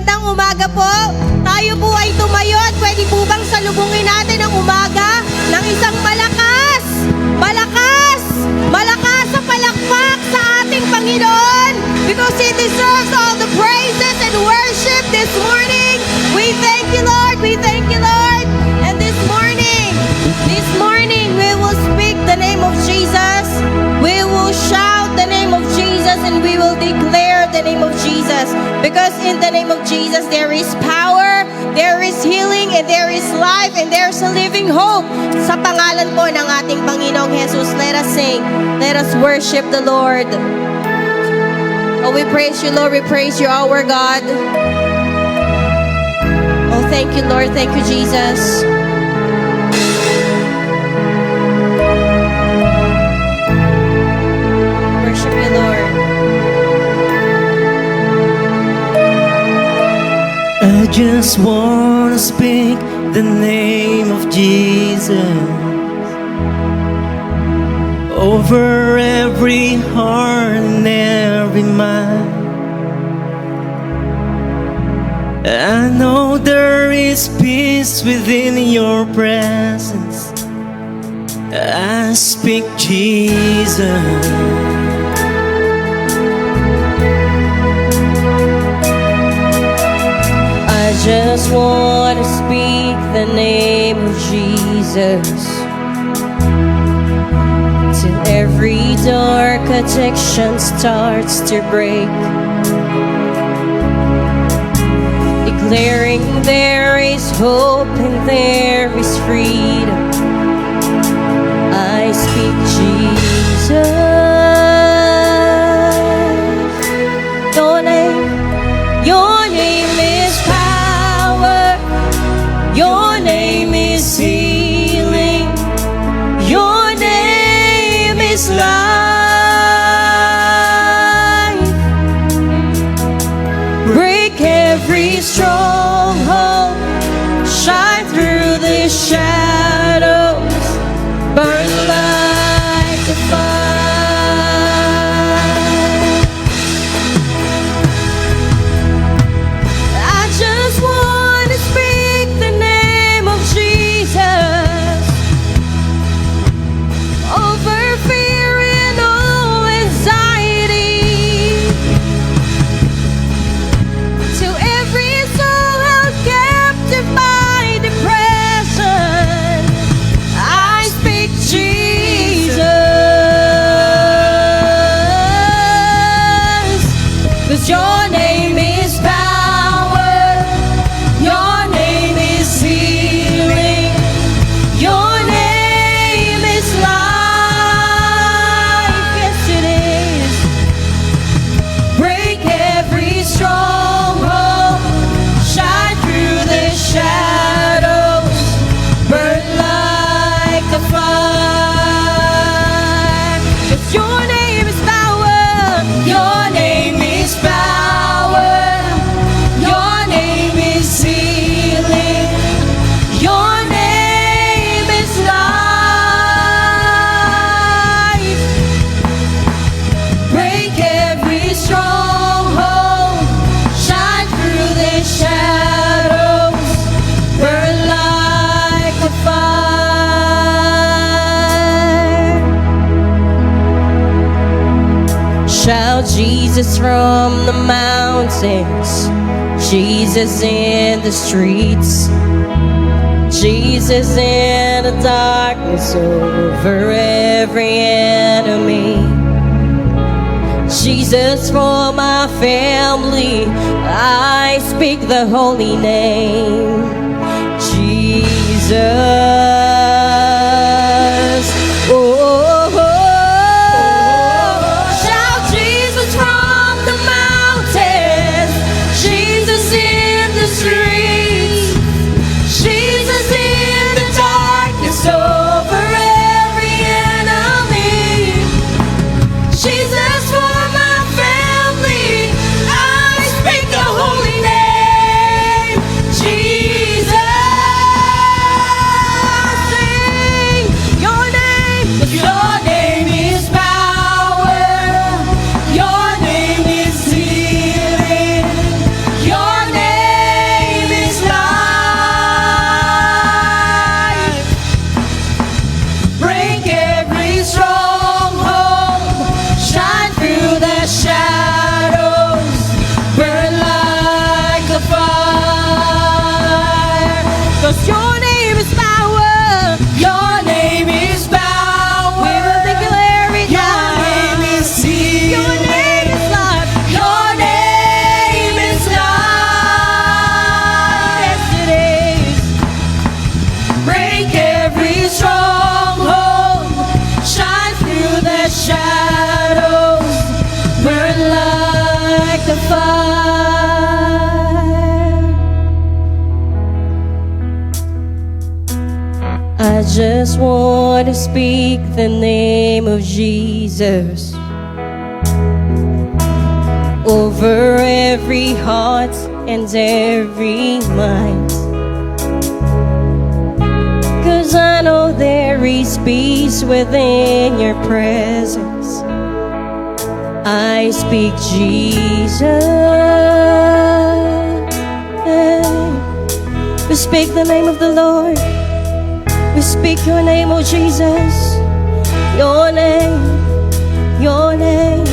magandang umaga po. Tayo po ay tumayo at pwede po bang salubungin natin ang umaga ng isang malakas sa palakpak sa ating Panginoon, because He deserves all the praises and worship this morning. We thank you, Lord. We thank you, Lord. And this morning, we will speak the name of Jesus. We will shout the name of Jesus, and we will declare the name of Jesus. Because in the name of Jesus, there is power, there is healing, and there is life, and there's a living hope. Sa pangalan po ng ating Panginoong Jesus, let us sing. Let us worship the Lord. Oh, we praise you, Lord. We praise you, our God. Oh, thank you, Lord. Thank you, Jesus. Worship you, Lord. I just want to speak the name of Jesus over every heart and every mind. I know there is peace within your presence. I speak Jesus. I just want to speak the name of Jesus till every dark addiction starts to break, declaring there is hope and there is freedom. I speak Jesus. Your name is power. Your name is healing. Your name is life. Break every stronghold. Shine through the shadows. Burn like a fire. I just want to speak the name of Jesus over fear and all anxiety, to every soul held captive by depression. I speak Jesus, 'cause your name is power, your name is healing, your name is life. Yes, it is. Break every stronghold, shine through the shadows, burn like a fire. 'Cause your name is power, your name is power, your name is healing, your name is life. Break every stronghold, shine through the shadows, burn like a fire. Shout Jesus from the mountains, Jesus in the streets, Jesus in the darkness over every enemy, Jesus for my family. I speak the holy name, Jesus. Oh, shout Jesus from the mountains, Jesus in the streets, Jesus in the darkness over every enemy, Jesus for my family. I speak the holy name, Jesus. Sing your name, 'cause your name is power, your name is healing, your name just want to speak the name of Jesus over every heart and every mind. 'Cause I know there is peace within your presence. I speak Jesus. We speak the name of the Lord. We speak your name, oh Jesus. Your name, your name.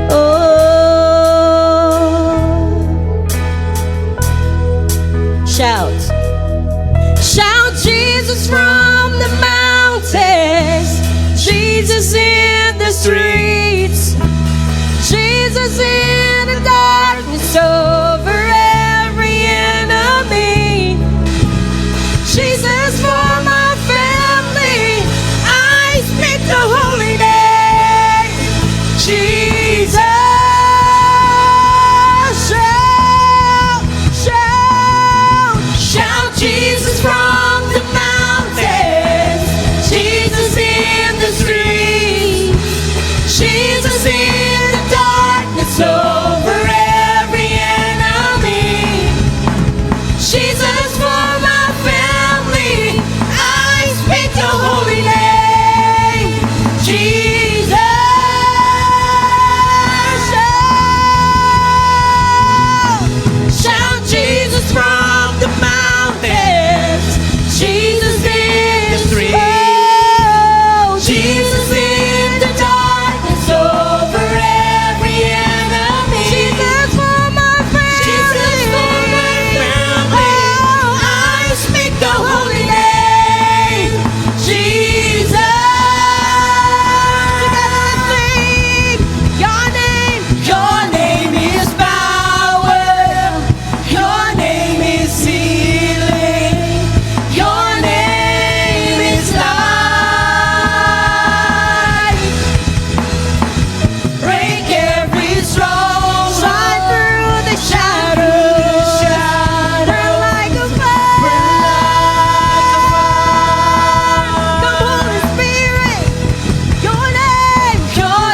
Oh, shout, shout Jesus from the mountains, Jesus in the streets, Jesus in the darkness over every enemy, Jesus for my family. I speak the holy name, Jesus. Shout, shout, shout Jesus from the mountains, Jesus in the streets, Jesus in the darkness over every enemy, Jesus for my family. I speak the holy name, Jesus. Shout, shout Jesus from the mountains, Jesus in the streets, Jesus in the darkness over every enemy, Jesus for my family, Jesus for my family. Oh, I speak the holy name, Jesus. Your name is power, your name is healing, your name is life. Break every stronghold, shine through the shadows, burn like a fire. Come, Holy Spirit, your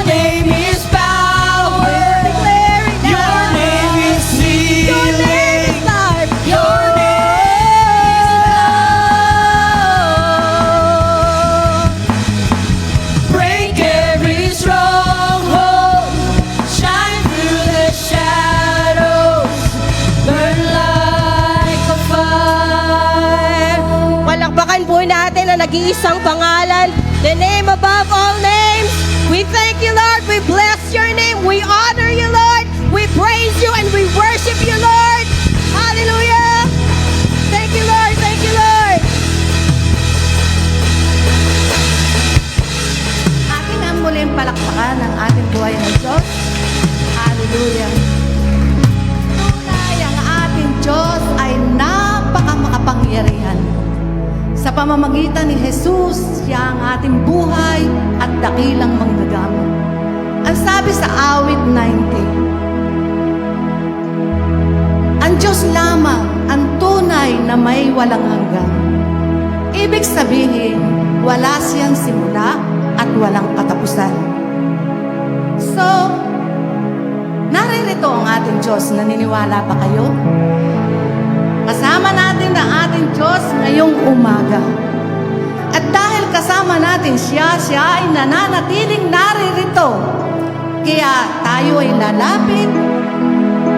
name is power. Declare it now. Your name is healing. Your name is life. Your name is love. Break every stronghold, shine through the shadows, burn like a fire. Palakpakan po natin ang nag-iisang pangalan, the name above all names. We thank you, Lord. We bless your name. We honor you, Lord. We praise you and we worship you, Lord. Hallelujah. Thank you, Lord. Thank you, Lord. Ating ang muling palakpakan ang ating buhay ng Diyos. Hallelujah. Tunay ang ating Diyos ay napakamakapangyarihan. Sa pamamagitan ni Jesus, siya ang ating buhay at dakilang manggagamot. Ang sabi sa awit 90, ang Diyos lamang ang tunay na may walang hanggan. Ibig sabihin, wala siyang simula at walang katapusan. So, naririto ang ating Diyos. Naniniwala ba kayo? Kasama natin ang ating Diyos ngayong umaga. At dahil kasama natin siya ay nananatiling naririto. Kaya tayo ay lalapit,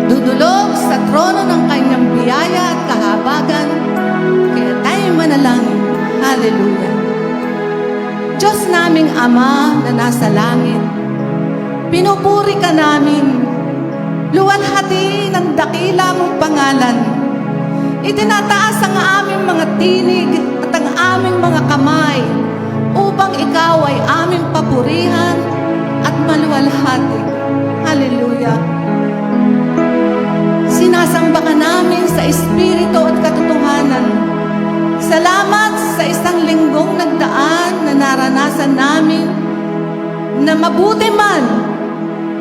dudulog sa trono ng kanyang biyaya at kahabagan. Kaya tayo manalangin. Hallelujah. Diyos naming Ama na nasa langit, pinupuri ka namin, luwalhati ng dakila mong pangalan. Itinataas ang aming mga tinig at ang aming mga kamay upang ikaw ay aming papurihan at maluwalhati. Hallelujah. Sinasamba ka namin sa espiritu at katotohanan. Salamat sa isang linggong nagdaan na naranasan namin na mabuti man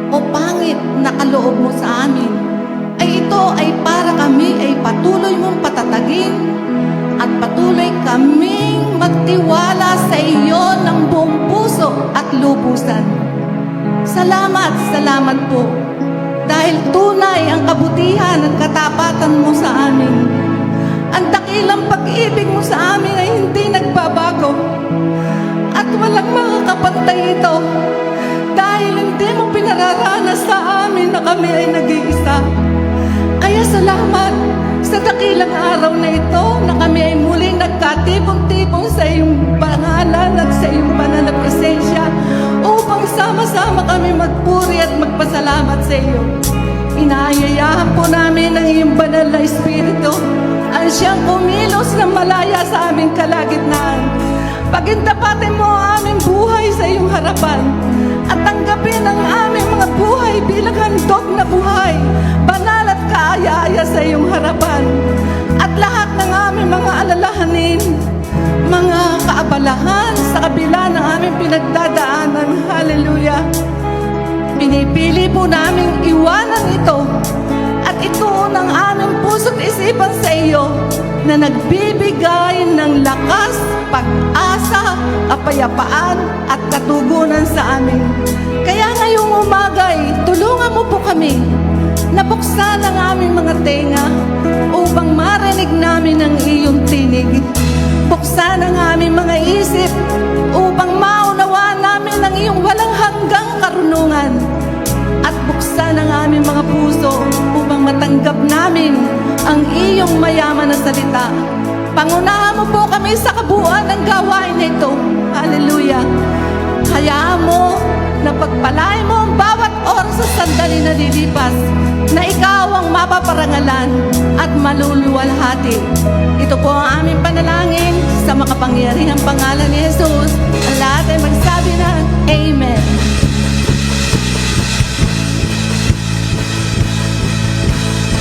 o pangit na kaloob mo sa amin, ay ito ay para kami ay patuloy mong patatagin at patuloy kaming magtiwala kabutihan at katapatan mo sa amin. Ang dakilang pag-ibig mo sa amin ay hindi nagbabago. At walang makakapantay ito dahil hindi mo pinararanas sa amin na kami ay nag-iisa. Kaya salamat sa dakilang araw na ito na kami ay muling nagkatipon-tipon sa iyong pangalan at sa iyong banal na presensya upang sama-sama kami magpuri at magpasalamat sa iyo. Inaanyayahan po namin ang iyong banal na Espiritu ang siyang kumilos ng malaya sa aming kalagitnaan. Pagintapatin mo ang aming buhay sa iyong harapan at tanggapin ang aming mga buhay bilang handog na buhay, banal at kaaya-aya sa iyong harapan. At lahat ng aming mga alalahanin, mga kaabalahan sa kabila ng aming pinagdadaanan, hallelujah, pinipili po namin iwanan ito at ituon ang aming puso't isipan sa iyo na nagbibigay ng lakas, pag-asa, kapayapaan at katugunan sa amin. Kaya ngayong umagay, tulungan mo po kami na buksan ang aming mga tenga upang marinig namin ang iyong tinig. Buksan ang aming mga isip upang maunawaan namin ang iyong walang hanggang karunungan. At buksan ang aming mga puso upang matanggap namin ang iyong mayaman na salita. Pangunahan mo po kami sa kabuuan ng gawain na ito. Hallelujah. Hayaan mo na pagpalain mo ang bawat oras sa sandali na lilipas, na ikaw ang mapaparangalan at maluluwalhati. Ito po ang aming panalangin sa makapangyarihang pangalan ni Jesus. Ang lahat ay magsabi na, Amen.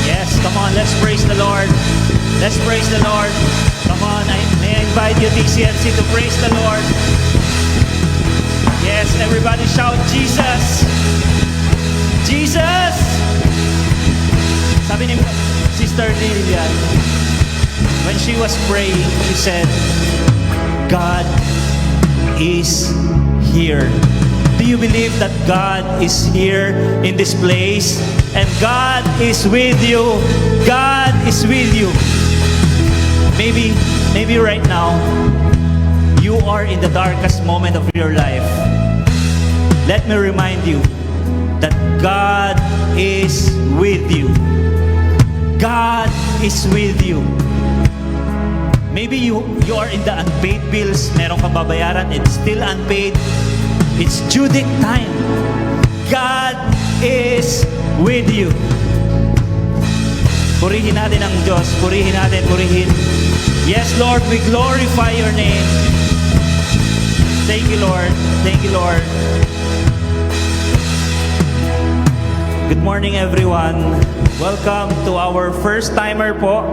Yes, come on, let's praise the Lord. Let's praise the Lord. Come on, may I invite you, TCFC, to praise the Lord. Yes, everybody shout, Jesus! Jesus! Sabi ni Sister Lilian, when she was praying, she said, God is here. Do you believe that God is here in this place? And God is with you. God is with you. Maybe right now, you are in the darkest moment of your life. Let me remind you that God is with you. God is with you. Maybe you are in the unpaid bills, meron kang babayaran, it's still unpaid. It's due date time. God is with you. Purihin natin ang Diyos. Purihin natin, purihin. Yes, Lord, we glorify your name. Thank you, Lord. Thank you, Lord. Good morning, everyone. Welcome to our first timer po.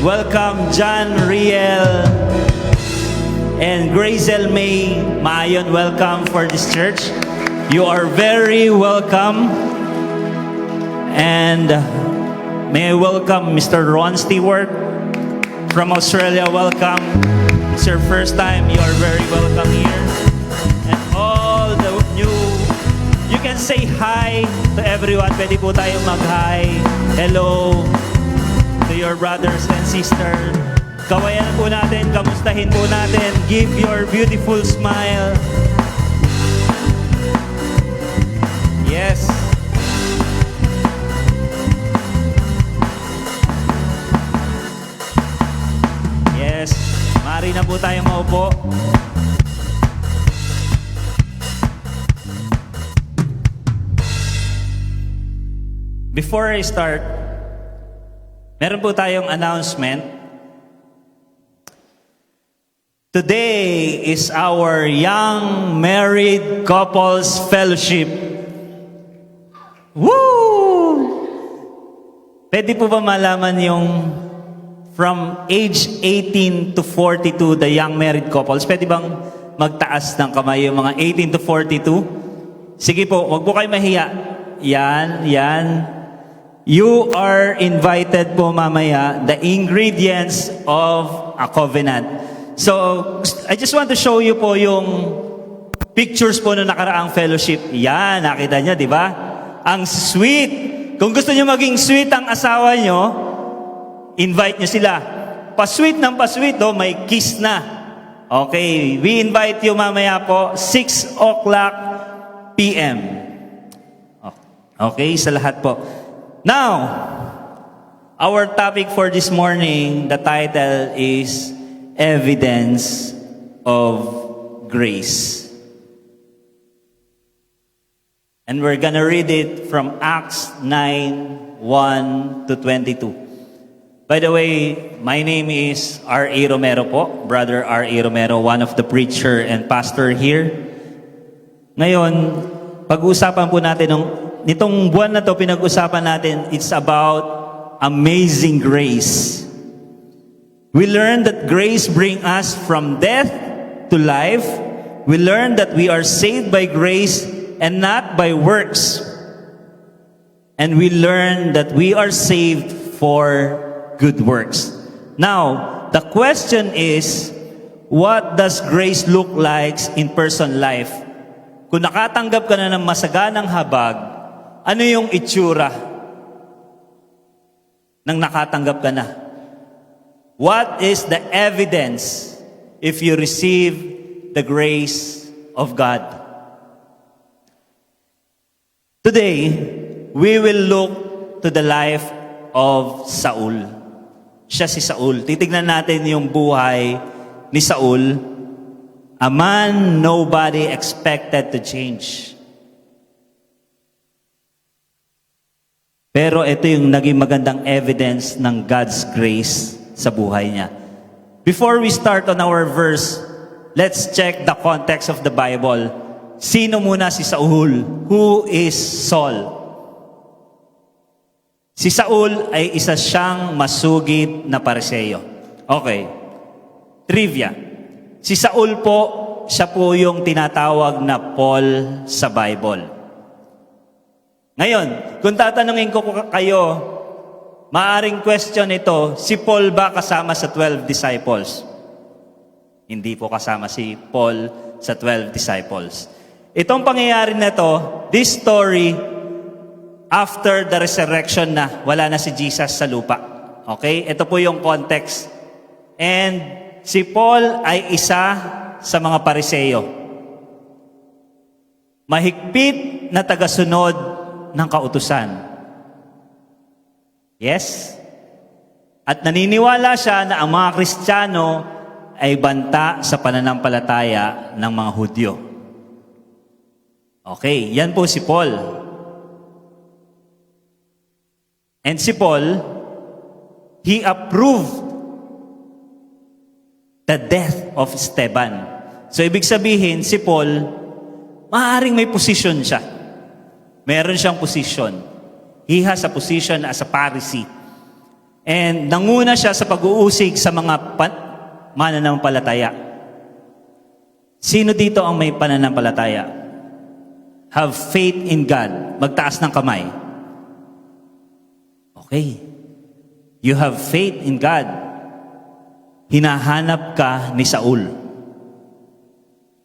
Welcome, John Riel and Grazel May Maayon. Welcome for this church. You are very welcome. And may I welcome Mr. Ron Stewart from Australia. Welcome. It's your first time. You are very welcome here. And all the new, you can say hi to everyone. Pwede po tayo mag-hi. Hello to your brothers and sisters. Kawayan po natin, kamustahin po natin. Give your beautiful smile. Yes. Yes. Maaari na po tayo maupo. Before I start, meron po tayong announcement. Today is our Young Married Couples Fellowship. Woo! Pwede po ba malaman yung from age 18 to 42, the young married couples? Pwede bang magtaas ng kamay yung mga 18 to 42? Sige po, wag po kayo mahiya. Yan, yan. You are invited po mamaya, the ingredients of a covenant. So, I just want to show you po yung pictures po ng nakaraang fellowship. Yan, nakita niya, di ba? Ang sweet Kung gusto nyo maging sweet ang asawa nyo, invite nyo sila. Pa-sweet ng pa-sweet, may kiss na. Okay, we invite you mamaya po, 6 o'clock p.m. Okay, sa lahat po. Now, our topic for this morning, the title is Evidence of Grace. And we're gonna read it from Acts 9:1 to 22. By the way, my name is R.A. Romero po, Brother R.A. Romero, one of the preacher and pastor here. Ngayon, pag-uusapan po natin nitong buwan na to, pinag-usapan natin, it's about amazing grace. We learn that grace brings us from death to life. We learn that we are saved by grace and not by works. And we learn that we are saved for good works. Now, the question is, what does grace look like in person life? Kung nakatanggap ka na ng masaganang habag, ano yung itsura nang nakatanggap ka na? What is the evidence if you receive the grace of God? Today, we will look to the life of Saul. Siya si Saul. Titignan natin yung buhay ni Saul, a man nobody expected to change. Pero ito yung naging magandang evidence ng God's grace sa buhay niya. Before we start on our verse, let's check the context of the Bible. Sino muna si Saul? Who is Saul? Si Saul ay isa siyang masugid na Pariseo. Okay. Trivia. Si Saul po, siya po yung tinatawag na Paul sa Bible. Ngayon, kung tatanungin ko kayo, maaring question ito, si Paul ba kasama sa 12 disciples? Hindi po kasama si Paul sa 12 disciples. Itong pangyayari na to, this story, after the resurrection na, wala na si Jesus sa lupa. Okay? Ito po yung context. And si Paul ay isa sa mga Pariseo. Mahigpit na tagasunod ng kautusan. Yes? At naniniwala siya na ang mga Kristiyano ay banta sa pananampalataya ng mga Hudyo. Okay, yan po si Paul. And si Paul, he approved the death of Esteban. So ibig sabihin, si Paul, maaaring may position siya. Meron siyang position. He has a position as a Pharisee. And nanguna siya sa pag-uusig sa mga mananampalataya. Sino dito ang may pananampalataya? Have faith in God. Magtaas ng kamay. Okay. You have faith in God. Hinahanap ka ni Saul.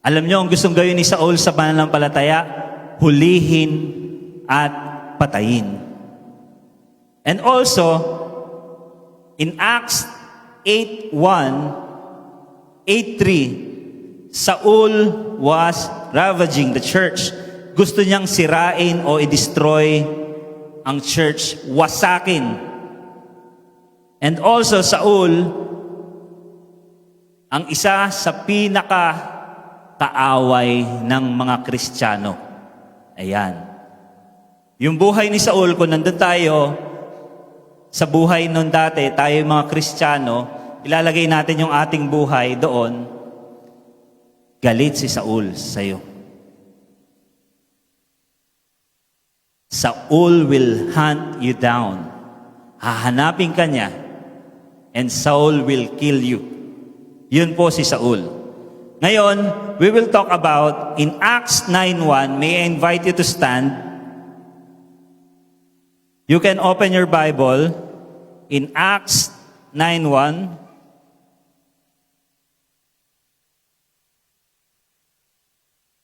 Alam niyo, ang gustong gawin ni Saul sa pananampalataya, hulihin at patayin. And also, in Acts 8:1, 8:3, Saul was ravaging the church. Gusto niyang sirain o i-destroy ang church, wasakin. And also, Saul, ang isa sa pinaka-kaaway ng mga Kristiyano. Ayan. Yung buhay ni Saul, kung nandun tayo, sa buhay nun dati, tayo yung mga Kristiyano, ilalagay natin yung ating buhay doon, galit si Saul sa'yo. Saul will hunt you down. Hahanapin ka niya, and Saul will kill you. Yun po si Saul. Ngayon, we will talk about in Acts 9:1. May I invite you to stand? You can open your Bible in Acts 9:1.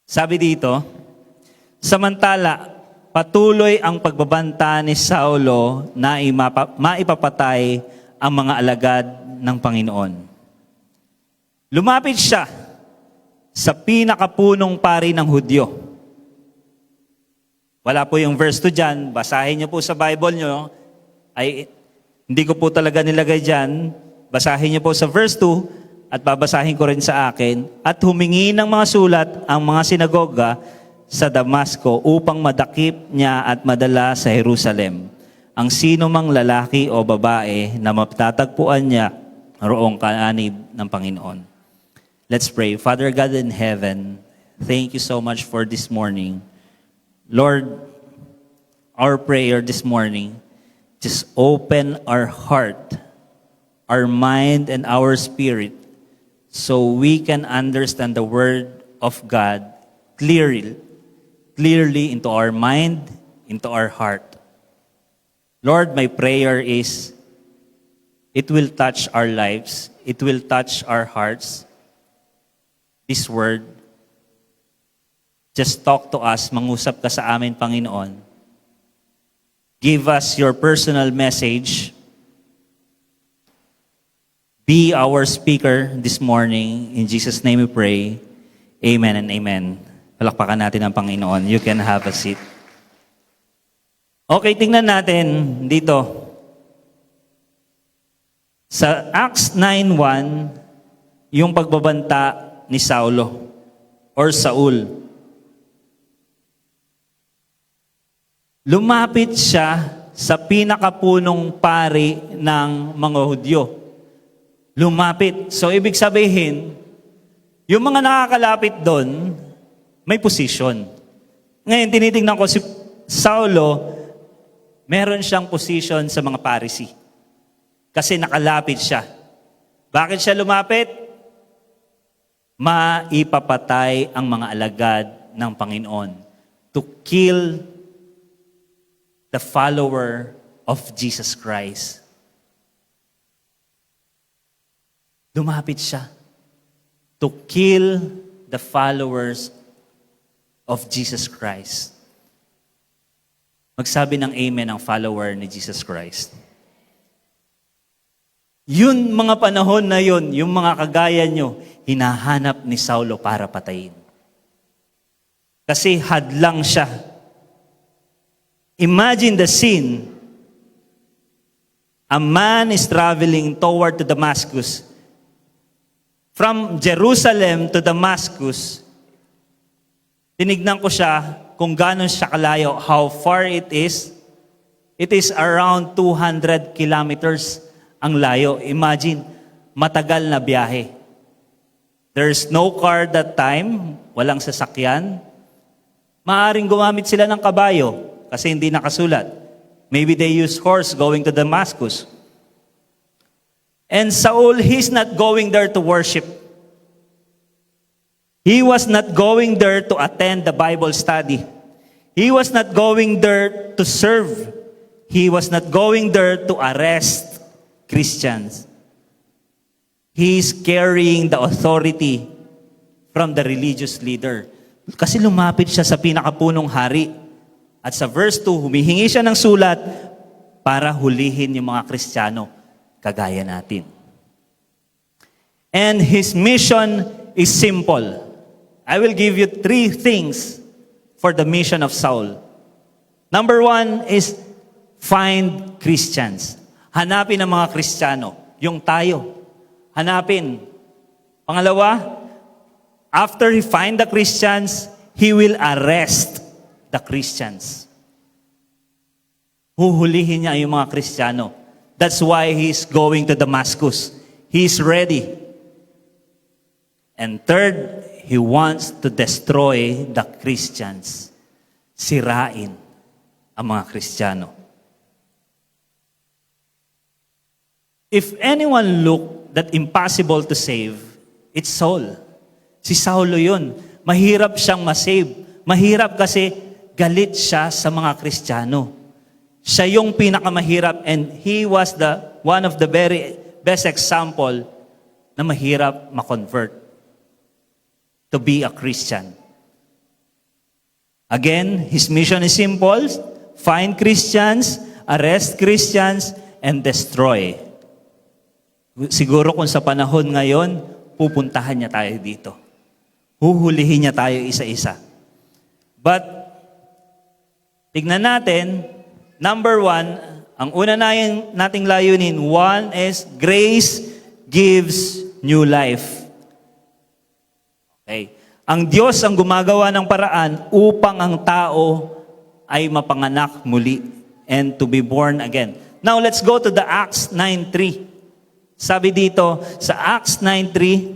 Sabi dito, samantala, patuloy ang pagbabanta ni Saulo na maipapatay ang mga alagad ng Panginoon. Lumapit siya sa pinakapunong pari ng Hudyo. Wala po yung verse 2 dyan. Basahin niyo po sa Bible niyo. Ay, hindi ko po talaga nilagay dyan. Basahin niyo po sa verse 2 at babasahin ko rin sa akin. At humingi ng mga sulat ang mga sinagoga sa Damasco upang madakip niya at madala sa Jerusalem ang sino mang lalaki o babae na matatagpuan niya roong kaanib ng Panginoon. Let's pray. Father God in heaven, thank you so much for this morning. Lord, our prayer this morning, just open our heart, our mind, and our spirit so we can understand the Word of God clearly into our mind, into our heart. Lord, my prayer is, it will touch our lives, it will touch our hearts. This word, just talk to us, mangusap ka sa amin, Panginoon. Give us your personal message. Be our speaker this morning. In Jesus' name we pray. Amen and amen. Palakpakan natin ang Panginoon. You can have a seat. Okay, tingnan natin dito. Sa Acts 9:1, yung pagbabanta ni Saulo or Saul. Lumapit siya sa pinakapunong pari ng mga Hudyo. Lumapit. So, ibig sabihin, yung mga nakakalapit doon, may position. Ngayon, tinitingnan ko si Saulo, meron siyang position sa mga Pharisee. Kasi nakalapit siya. Bakit siya lumapit? Maipapatay ang mga alagad ng Panginoon. To kill the follower of Jesus Christ. Lumapit siya. To kill the followers of Jesus Christ. Magsabi ng amen ang follower ni Jesus Christ. Yun, mga panahon na yun, yung mga kagaya nyo, hinahanap ni Saulo para patayin. Kasi hadlang siya. Imagine the scene. A man is traveling toward to Damascus. From Jerusalem to Damascus, tinignan ko siya kung gano'n siya kalayo, how far it is. It is around 200 kilometers ang layo. Imagine, matagal na biyahe. There's no car that time, walang sasakyan. Maaring gumamit sila ng kabayo kasi hindi nakasulat. Maybe they use horse going to Damascus. And Saul, he's not going there to worship. He was not going there to attend the Bible study. He was not going there to serve. He was not going there to arrest Christians. He is carrying the authority from the religious leader. Kasi lumapit siya sa pinakapunong hari. At sa verse 2, humihingi siya ng sulat para hulihin yung mga Kristiyano, kagaya natin. And his mission is simple. I will give you 3 things for the mission of Saul. Number 1 is find Christians. Hanapin ang mga Kristiyano, yung tayo. Hanapin. Pangalawa, after he find the Christians, he will arrest the Christians. Huhulihin niya yung mga Kristiyano. That's why he's going to Damascus. He's ready. And third, he wants to destroy the Christians. Sirain ang mga Kristiyano. If anyone looked that impossible to save, it's Saul. Si Saulo yun. Mahirap siyang masave. Mahirap kasi galit siya sa mga Kristiyano. Siya yung pinakamahirap and he was the one of the very best example na mahirap ma-convert to be a Christian. Again, his mission is simple: find Christians, arrest Christians, and destroy. Siguro kung sa panahon ngayon, pupuntahan niya tayo dito. Huhulihin niya tayo isa-isa. But, tignan natin, number 1, ang una nating layunin, 1 is grace gives new life. Okay. Ang Diyos ang gumagawa ng paraan upang ang tao ay mapanganak muli and to be born again. Now, let's go to the Acts 9:3. Sabi dito, sa Acts 9:3,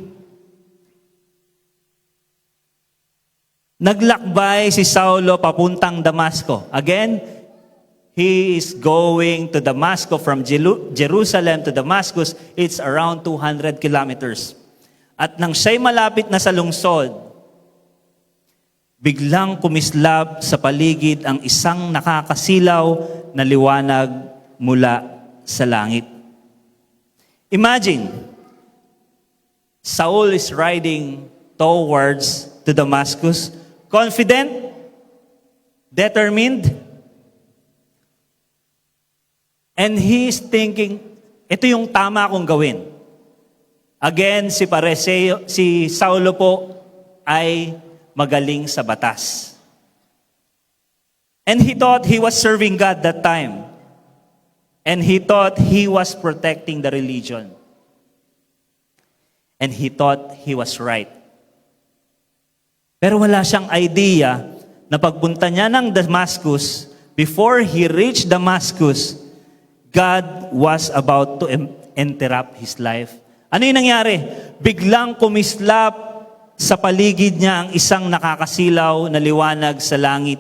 naglakbay si Saulo papuntang Damasco. Again, he is going to Damasco from Jerusalem to Damascus. It's around 200 kilometers. At nang siya'y malapit na sa lungsod, biglang kumislap sa paligid ang isang nakakasilaw na liwanag mula sa langit. Imagine, Saul is riding towards to Damascus, confident, determined, and he is thinking, ito yung tama kong gawin. Again, si Saulo po ay magaling sa batas. And he thought he was serving God that time. And he thought he was protecting the religion. And he thought he was right. Pero wala siyang idea na pagpunta niya ng Damascus, before he reached Damascus, God was about to interrupt his life. Ano yung nangyari? Biglang kumislap sa paligid niya ang isang nakakasilaw na liwanag sa langit.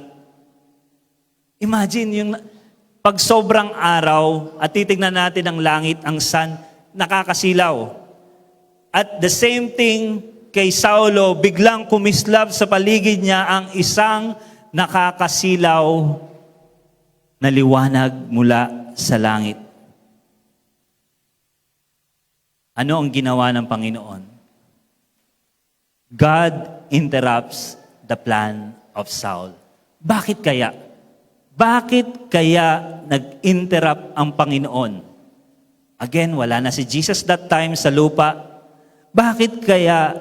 Imagine yung pag sobrang araw at titignan natin ang langit, ang sun, nakakasilaw. At the same thing kay Saulo, biglang kumislap sa paligid niya ang isang nakakasilaw na liwanag mula sa langit. Ano ang ginawa ng Panginoon? God interrupts the plan of Saul. Bakit kaya? Bakit kaya nag-interrupt ang Panginoon? Again, wala na si Jesus that time sa lupa. Bakit kaya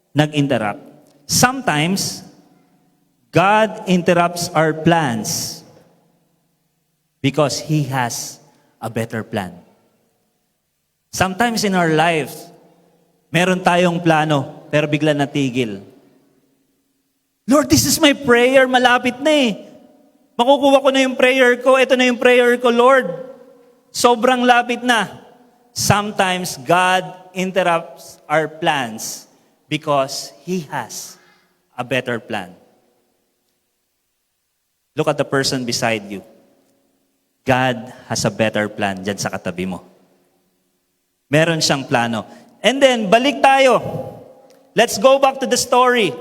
nag-interrupt? Sometimes, God interrupts our plans because He has a better plan. Sometimes in our lives, meron tayong plano, pero bigla natigil. Lord, this is my prayer, malapit na eh. Makukuha ko na yung prayer ko, ito na yung prayer ko, Lord. Sobrang lapit na. Sometimes God interrupts our plans because He has a better plan. Look at the person beside you. God has a better plan dyan sa katabi mo. Meron siyang plano. And then, balik tayo. Let's go back to the story.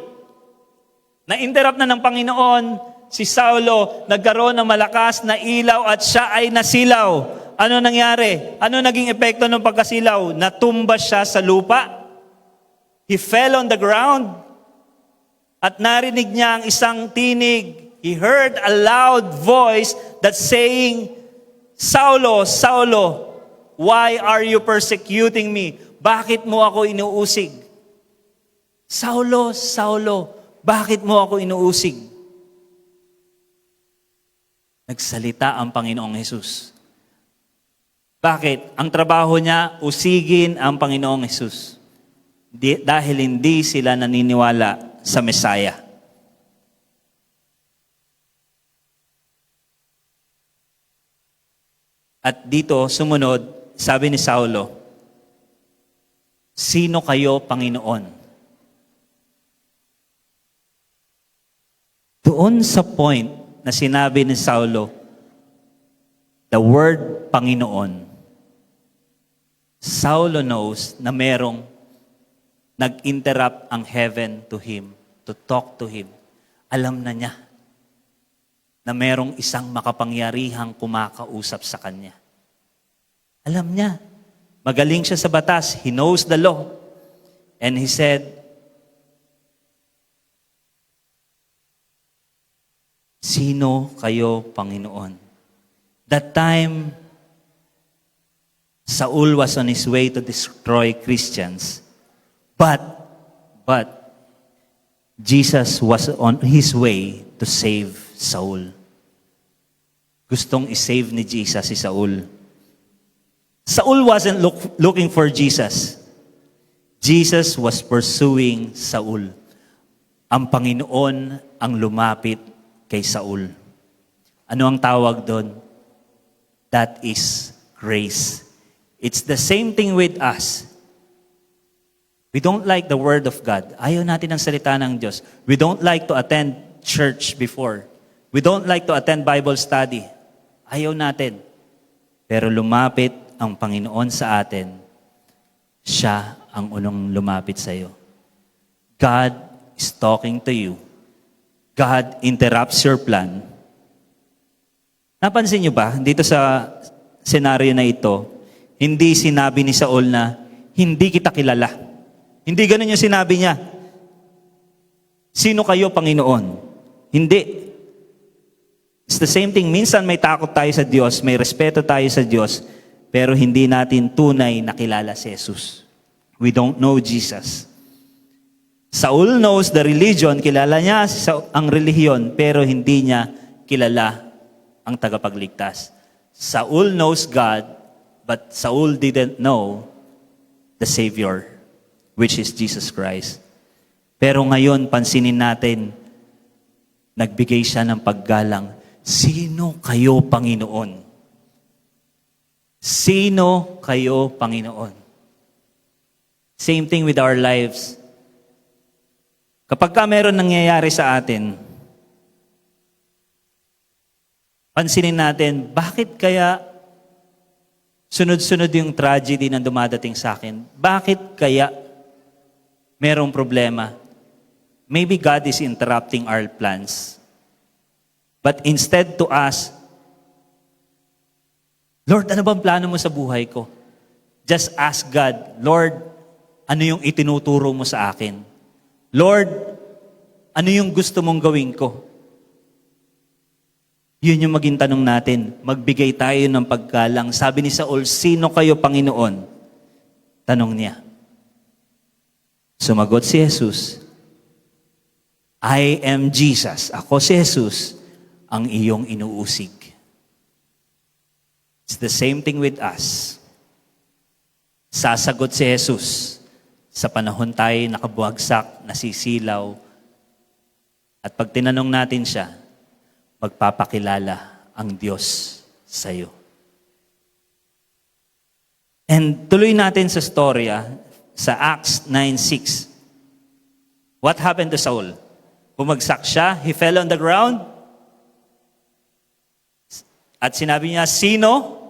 Na-interrupt na ng Panginoon si Saulo, nagkaroon ng malakas na ilaw at siya ay nasilaw. Ano nangyari? Ano naging epekto ng pagkasilaw? Natumba siya sa lupa. He fell on the ground. At narinig niya ang isang tinig. He heard a loud voice that's saying, Saulo, Saulo, why are you persecuting me? Bakit mo ako inuusig? Saulo, Saulo, bakit mo ako inuusig? Nagsalita ang Panginoong Hesus. Bakit? Ang trabaho niya, usigin ang Panginoong Hesus. Dahil hindi sila naniniwala sa Mesaya. At dito, sumunod, sabi ni Saulo, sino kayo, Panginoon? Doon sa point na sinabi ni Saulo, the word Panginoon, Saulo knows na merong nag-interrupt ang heaven to him, to talk to him. Alam na niya na merong isang makapangyarihang kumakausap sa kanya. Alam niya. Magaling siya sa batas. He knows the law. And he said, sino kayo, Panginoon? That time, Saul was on his way to destroy Christians. But, Jesus was on his way to save Saul. Gustong isave ni Jesus si Saul. Saul wasn't looking for Jesus. Jesus was pursuing Saul. Ang Panginoon ang lumapit kay Saul. Ano ang tawag doon? That is grace. It's the same thing with us. We don't like the Word of God. Ayaw natin ang salita ng Diyos. We don't like to attend church before. We don't like to attend Bible study. Ayaw natin. Pero lumapit ang Panginoon sa atin. Siya ang unang lumapit sa iyo. God is talking to you. God interrupts your plan. Napansin niyo ba, dito sa senaryo na ito, hindi sinabi ni Saul na, hindi kita kilala. Hindi ganun yung sinabi niya. Sino kayo, Panginoon? Hindi. It's the same thing. Minsan may takot tayo sa Diyos, may respeto tayo sa Diyos, pero hindi natin tunay na kilala si Jesus. We don't know Jesus. Saul knows the religion, kilala niya ang relihiyon, pero hindi niya kilala ang tagapagligtas. Saul knows God, but Saul didn't know the Savior, which is Jesus Christ. Pero ngayon, pansinin natin, nagbigay siya ng paggalang, sino kayo, Panginoon? Sino kayo, Panginoon? Same thing with our lives. Kapag ka meron nangyayari sa atin, pansinin natin, bakit kaya sunod-sunod yung tragedy na dumadating sa akin? Bakit kaya merong problema? Maybe God is interrupting our plans. But instead to ask, Lord, ano bang plano mo sa buhay ko? Just ask God, Lord, ano yung itinuturo mo sa akin? Lord, ano yung gusto mong gawin ko? Yun yung maging tanong natin. Magbigay tayo ng paggalang. Sabi ni Saul, sino kayo, Panginoon? Tanong niya. Sumagot si Jesus, I am Jesus. Ako si Jesus, ang iyong inuusig. It's the same thing with us. Sasagot si Jesus sa panahon tayo nakabuhagsak, nasisilaw, at pag tinanong natin siya, magpapakilala ang Diyos sa iyo. And tuloy natin sa storya, sa Acts 9:6. What happened to Saul? Bumagsak siya, he fell on the ground, at sinabi niya, sino?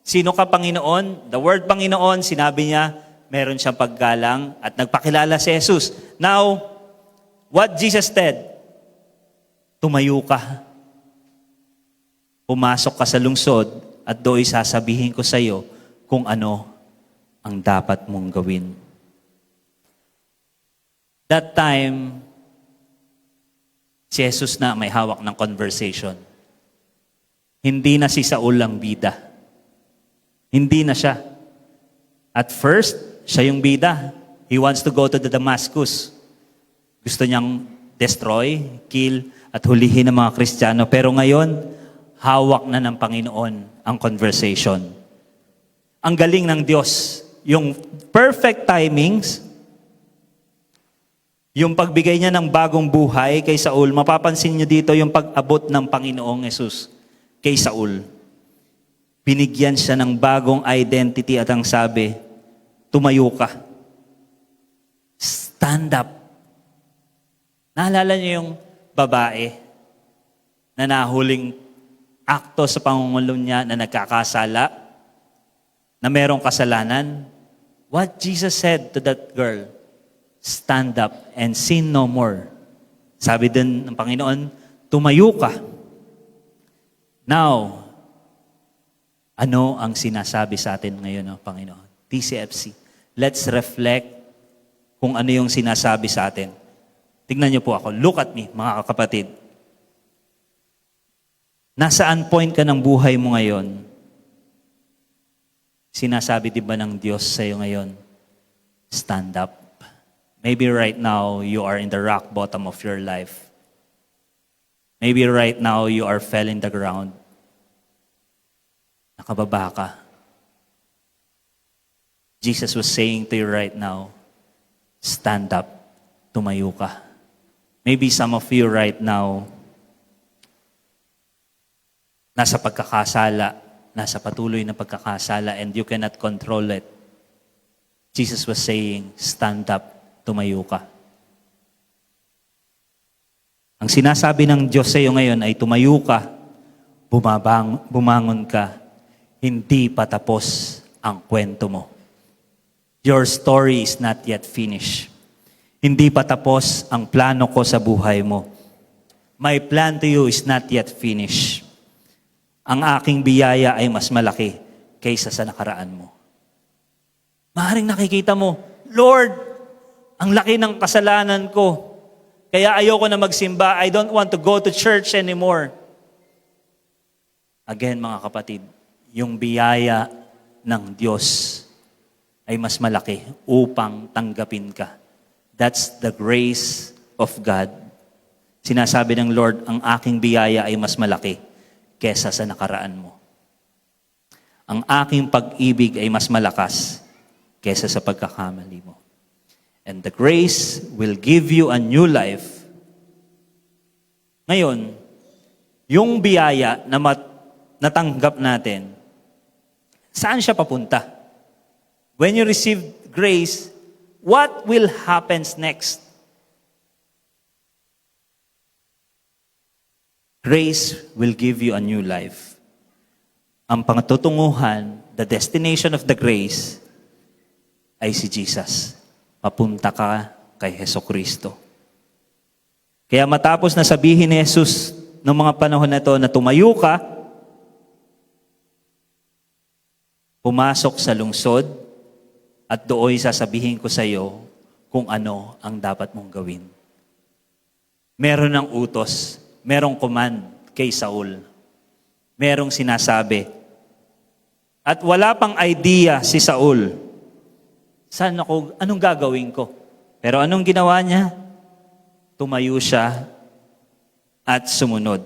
Sino ka, Panginoon? The word Panginoon, sinabi niya, meron siyang paggalang at nagpakilala si Jesus. Now, what Jesus said? Tumayo ka. Pumasok ka sa lungsod at do'y sasabihin ko sa iyo kung ano ang dapat mong gawin. That time, si Jesus na may hawak ng conversation. Hindi na si Saul ang bida. Hindi na siya. At first, siya yung bida. He wants to go to the Damascus. Gusto niyang destroy, kill, at hulihin ng mga Kristiyano. Pero ngayon, hawak na ng Panginoon ang conversation. Ang galing ng Diyos. Yung perfect timings, yung pagbigay niya ng bagong buhay kay Saul, mapapansin niyo dito yung pag-abot ng Panginoong Yesus kay Saul. Binigyan siya ng bagong identity at ang sabi, tumayo ka. Stand up. Naalala niyo yung babae na nahuling akto sa pangungulo niya na nagkakasala, na merong kasalanan? What Jesus said to that girl, stand up and sin no more. Sabi din ng Panginoon, tumayo ka. Now, ano ang sinasabi sa atin ngayon ng Panginoon? TCFC. Let's reflect kung ano yung sinasabi sa atin. Tignan niyo po ako. Look at me, mga kapatid. Nasaan point ka ng buhay mo ngayon? Sinasabi di ba ng Diyos sa iyo ngayon, stand up. Maybe right now, you are in the rock bottom of your life. Maybe right now, you are fell in the ground. Nakababa ka. Jesus was saying to you right now, stand up, tumayo ka. Maybe some of you right now, nasa pagkakasala, nasa patuloy na pagkakasala, and you cannot control it. Jesus was saying, stand up, tumayo ka. Ang sinasabi ng Diyos sa iyo ngayon ay tumayo ka, bumangon ka, hindi pa tapos ang kwento mo. Your story is not yet finished. Hindi pa tapos ang plano ko sa buhay mo. My plan to you is not yet finished. Ang aking biyaya ay mas malaki kaysa sa nakaraan mo. Maaaring nakikita mo, Lord, ang laki ng kasalanan ko. Kaya ayoko na magsimba. I don't want to go to church anymore. Again, mga kapatid, yung biyaya ng Diyos ay mas malaki upang tanggapin ka. That's the grace of God. Sinasabi ng Lord, ang aking biyaya ay mas malaki kesa sa nakaraan mo. Ang aking pag-ibig ay mas malakas kesa sa pagkakamali mo. And the grace will give you a new life. Ngayon, yung biyaya na natanggap natin, saan siya papunta? When you receive grace, what will happen next? Grace will give you a new life. Ang pangtutunguhan, the destination of the grace, ay si Jesus. Papunta ka kay Hesukristo. Kaya matapos na sabihin ni Jesus ng mga panahon na ito na tumayo ka, pumasok sa lungsod, at dooy sasabihin ko sa iyo kung ano ang dapat mong gawin. Meron ng utos, merong command kay Saul. Merong sinasabi. At wala pang idea si Saul. Anong gagawin ko? Pero anong ginawa niya? Tumayo siya at sumunod.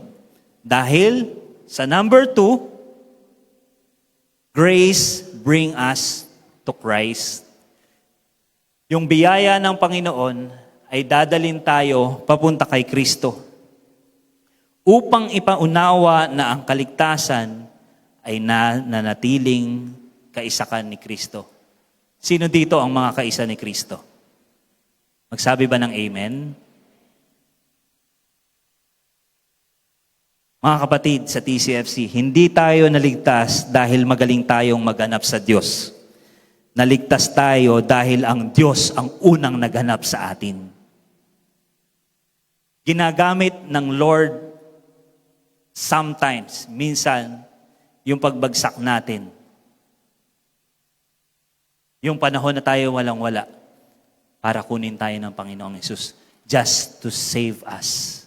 Dahil sa number 2, grace bring us to Christ. Yung biyaya ng Panginoon ay dadalhin tayo papunta kay Kristo. Upang ipaunawa na ang kaligtasan ay nanatiling kaisakan ni Kristo. Sino dito ang mga kaisa ni Kristo? Magsabi ba ng amen? Mga kapatid sa TCFC, hindi tayo naligtas dahil magaling tayong maganap sa Diyos. Naligtas tayo dahil ang Diyos ang unang naghanap sa atin. Ginagamit ng Lord sometimes, minsan, yung pagbagsak natin. Yung panahon na tayo walang-wala para kunin tayo ng Panginoong Hesus just to save us.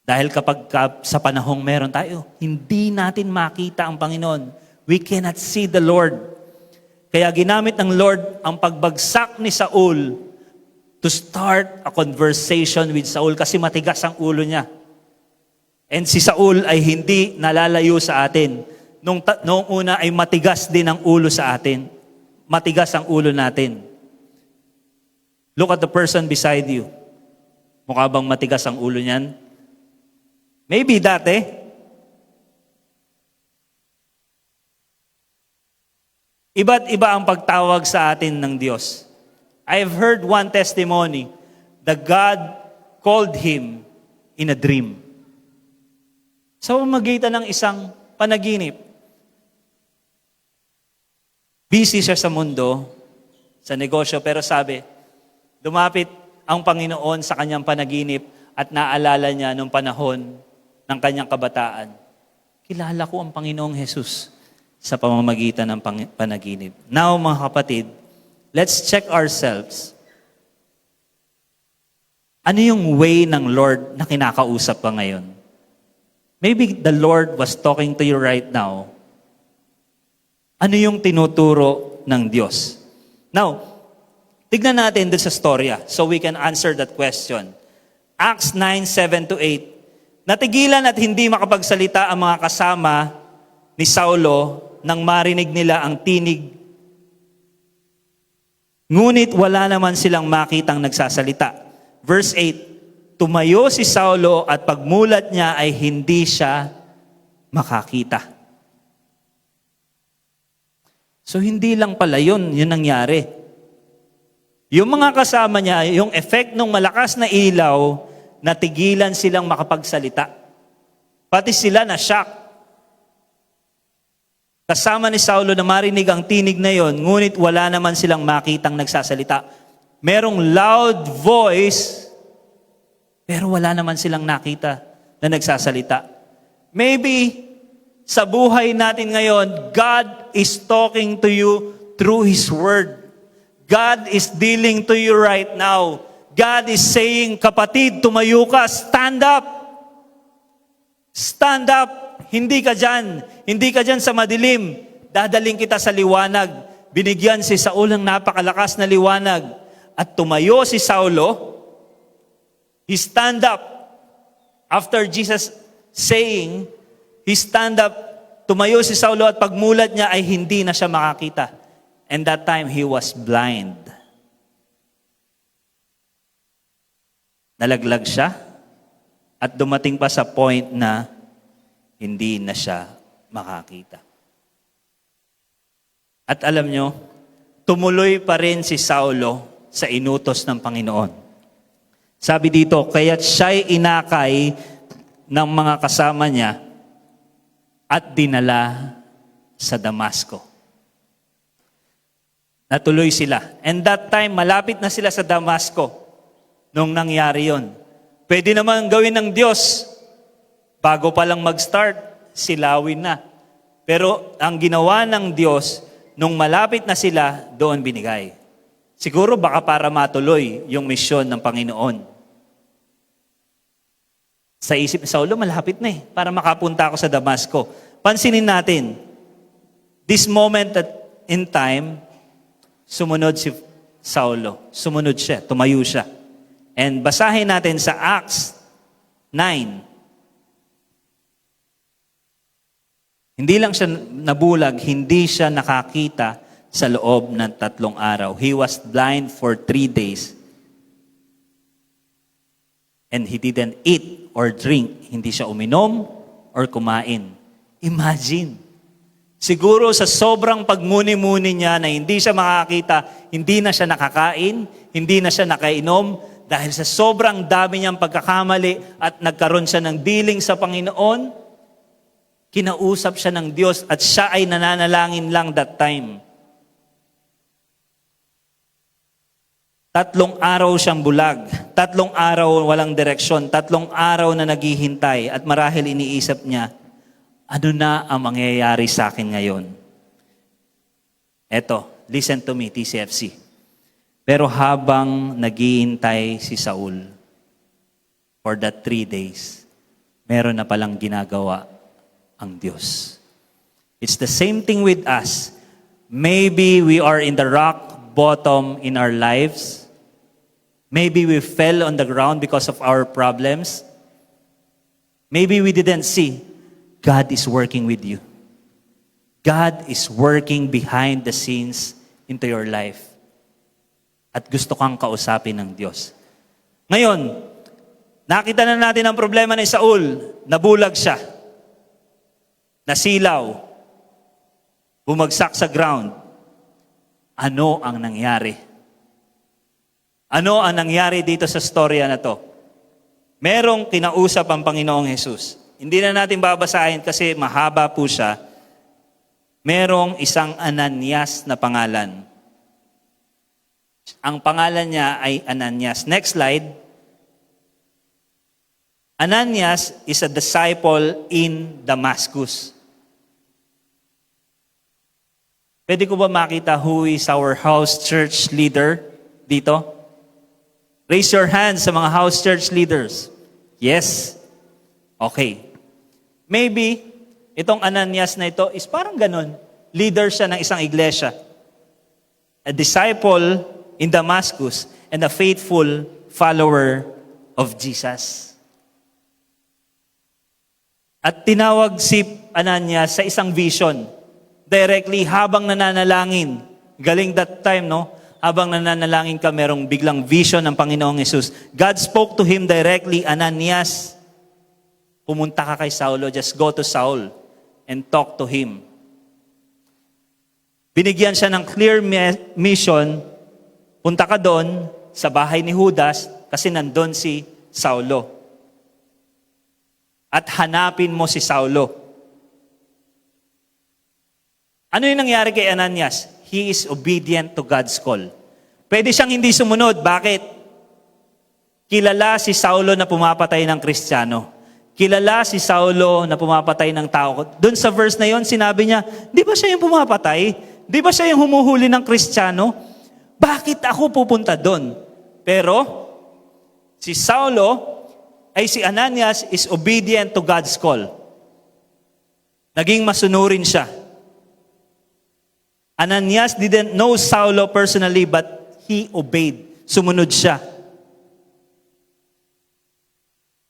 Dahil kapag sa panahong meron tayo, hindi natin makita ang Panginoon. We cannot see the Lord. Kaya ginamit ng Lord ang pagbagsak ni Saul to start a conversation with Saul kasi matigas ang ulo niya. And si Saul ay hindi nalalayo sa atin. Noong una ay matigas din ang ulo sa atin. Matigas ang ulo natin. Look at the person beside you. Mukha bang matigas ang ulo niyan? Maybe dati. Iba't iba ang pagtawag sa atin ng Diyos. I have heard one testimony that God called him in a dream. Sa pamamagitan ng isang panaginip. Busy siya sa mundo, sa negosyo, pero sabi, lumapit ang Panginoon sa kanyang panaginip at naalala niya nung panahon ng kanyang kabataan. Kilala ko ang Panginoong Hesus sa pamamagitan ng panaginip. Now, mga kapatid, let's check ourselves. Ano yung way ng Lord na kinakausap ka ngayon? Maybe the Lord was talking to you right now. Ano yung tinuturo ng Diyos? Now, tignan natin doon sa storya so we can answer that question. Acts 9:7-8. Natigilan at hindi makapagsalita ang mga kasama ni Saulo nang marinig nila ang tinig. Ngunit wala naman silang makitang nagsasalita. Verse 8, tumayo si Saulo at pagmulat niya ay hindi siya makakita. So hindi lang pala yun nangyari. Yung mga kasama niya, yung effect ng malakas na ilaw, natigilan silang makapagsalita. Pati sila na shock. Kasama ni Saulo na marinig ang tinig na yon, ngunit wala naman silang makitang nagsasalita. Merong loud voice, pero wala naman silang nakita na nagsasalita. Maybe sa buhay natin ngayon, God is talking to you through His Word. God is dealing to you right now. God is saying, kapatid, tumayo ka, stand up. Stand up. Hindi ka dyan. Hindi ka dyan sa madilim. Dadaling kita sa liwanag. Binigyan si Saul ng napakalakas na liwanag. At tumayo si Saulo. He stand up. After Jesus saying, he stand up, tumayo si Saulo at pagmulat niya ay hindi na siya makakita. And that time, he was blind. Nalaglag siya at dumating pa sa point na hindi na siya makakita. At alam nyo, tumuloy pa rin si Saulo sa inutos ng Panginoon. Sabi dito, kaya't siya'y inakay ng mga kasama niya at dinala sa Damasco. Natuloy sila. And that time, malapit na sila sa Damasco nung nangyari yon. Pwede naman gawin ng Diyos. Bago pa lang mag-start, silawin na. Pero ang ginawa ng Diyos, nung malapit na sila, doon binigay. Siguro baka para matuloy yung misyon ng Panginoon. Sa isip ni Saulo, malapit na para makapunta ako sa Damasco. Pansinin natin, this moment in time, sumunod si Saulo. Sumunod siya, tumayo siya. And basahin natin sa Acts 9. Hindi lang siya nabulag, hindi siya nakakita sa loob ng 3 araw. He was blind for 3 days. And he didn't eat or drink. Hindi siya uminom or kumain. Imagine. Siguro sa sobrang pagmuni-muni niya na hindi siya makakita, hindi na siya nakakain, hindi na siya nakainom, dahil sa sobrang dami niyang pagkakamali at nagkaroon siya ng dealing sa Panginoon, kinausap siya ng Diyos at siya ay nananalangin lang that time. 3 araw siyang bulag, 3 araw walang direksyon, 3 araw na naghihintay at marahil iniisip niya, ano na ang mangyayari sa akin ngayon? Eto, listen to me, TCFC. Pero habang naghihintay si Saul for that 3 days, meron na palang ginagawa ang Diyos. It's the same thing with us. Maybe we are in the rock bottom in our lives. Maybe we fell on the ground because of our problems. Maybe we didn't see. God is working with you. God is working behind the scenes into your life. At gusto kang kausapin ng Diyos. Ngayon, nakita na natin ang problema ni Saul. Nabulag siya. Nasilaw. Bumagsak sa ground. Ano ang nangyari? Ano ang nangyari dito sa storya na to? Merong kinausap ang Panginoong Jesus. Hindi na natin babasahin kasi mahaba po siya. Merong isang Ananias na pangalan. Ang pangalan niya ay Ananias. Next slide. Ananias is a disciple in Damascus. Pwede ko ba makita who is our house church leader dito? Raise your hands sa mga house church leaders. Yes. Okay. Maybe, itong Ananias na ito is parang ganun. Leader siya ng isang iglesia. A disciple in Damascus and a faithful follower of Jesus. At tinawag si Ananias sa isang vision. Directly habang nananalangin. Galing that time, no? Habang nananalangin ka, merong biglang vision ng Panginoong Yesus. God spoke to him directly, Ananias, pumunta ka kay Saulo, just go to Saul and talk to him. Binigyan siya ng clear mission, punta ka doon sa bahay ni Judas kasi nandun si Saulo. At hanapin mo si Saulo. Ano yung nangyari kay Ananias? He is obedient to God's call. Pwede siyang hindi sumunod. Bakit? Kilala si Saulo na pumapatay ng Kristiyano. Kilala si Saulo na pumapatay ng tao. Doon sa verse na yon, sinabi niya, di ba siya yung pumapatay? Di ba siya yung humuhuli ng Kristiyano? Bakit ako pupunta doon? Pero, si si Ananias is obedient to God's call. Naging masunurin siya. Ananias didn't know Saulo personally, but he obeyed. Sumunod siya.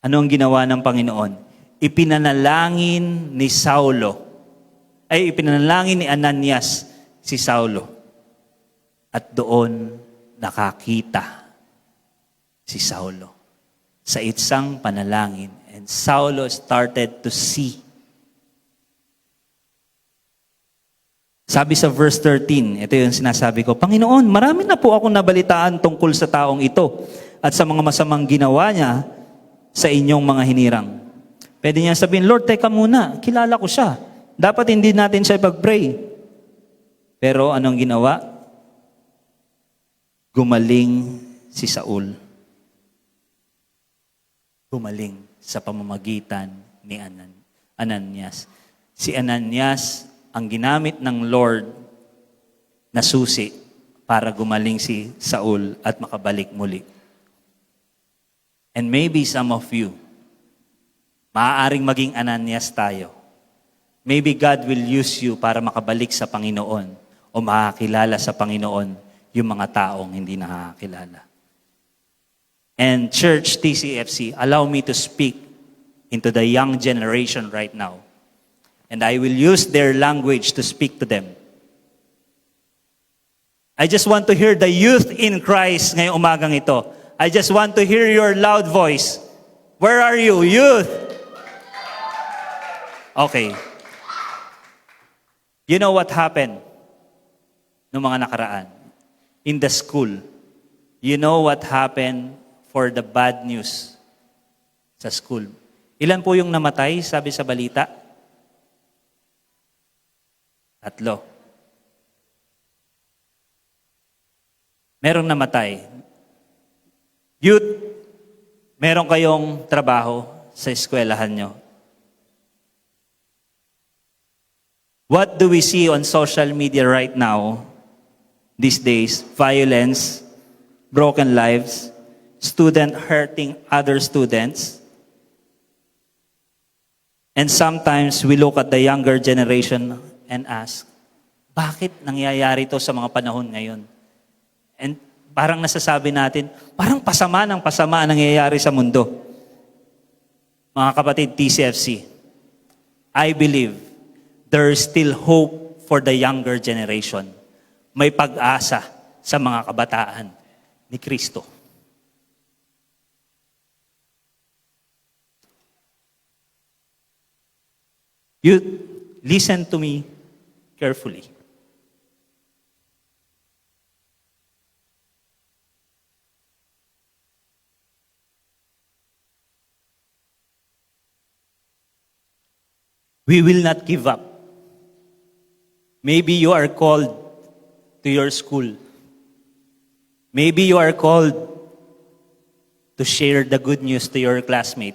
Ano ang ginawa ng Panginoon? Ipinanalangin ni Ananias si Saulo. At doon nakakita si Saulo sa isang panalangin. And Saulo started to see. Sabi sa verse 13, ito yung sinasabi ko, Panginoon, marami na po akong nabalitaan tungkol sa taong ito at sa mga masamang ginawa niya sa inyong mga hinirang. Pwede niya sabihin, Lord, teka muna, kilala ko siya. Dapat hindi natin siya ipag-pray. Pero anong ginawa? Gumaling si Saul. Gumaling sa pamamagitan ni Ananias. Si Ananias ang ginamit ng Lord na susi para gumaling si Saul at makabalik muli. And maybe some of you, maaaring maging Ananias tayo. Maybe God will use you para makabalik sa Panginoon o makakilala sa Panginoon yung mga taong hindi nakakilala. And Church TCFC, allow me to speak into the young generation right now. And I will use their language to speak to them. I just want to hear the youth in Christ ngayong umagang ito. I just want to hear your loud voice. Where are you, youth? Okay. You know what happened noong mga nakaraan? In the school. You know what happened for the bad news sa school? Ilan po yung namatay, sabi sa balita? 3. Merong namatay. Youth, meron kayong trabaho sa eskwelahan nyo. What do we see on social media right now, these days? Violence, broken lives, student hurting other students. And sometimes we look at the younger generation and ask, bakit nangyayari ito sa mga panahon ngayon? And parang nasasabi natin, parang pasama ang nangyayari sa mundo. Mga kapatid, TCFC, I believe there is still hope for the younger generation. May pag-asa sa mga kabataan ni Kristo. You listen to me carefully. We will not give up. Maybe you are called to your school. Maybe you are called to share the good news to your classmate.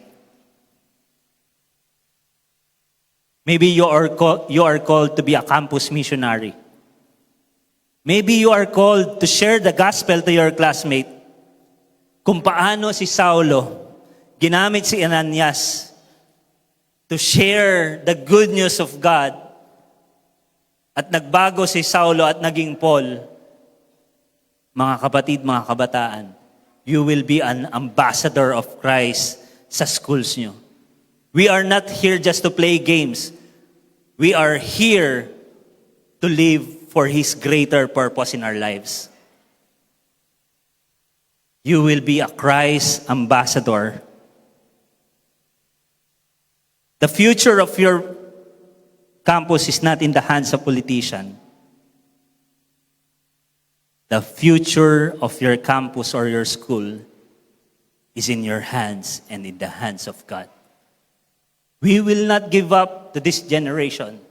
Maybe you are called to be a campus missionary. Maybe you are called to share the gospel to your classmate. Kung paano si Saulo ginamit si Ananias to share the good news of God, at nagbago si Saulo at naging Paul, mga kapatid, mga kabataan, you will be an ambassador of Christ sa schools nyo. We are not here just to play games. We are here to live for His greater purpose in our lives. You will be a Christ ambassador. The future of your campus is not in the hands of politicians. The future of your campus or your school is in your hands and in the hands of God. We will not give up to this generation.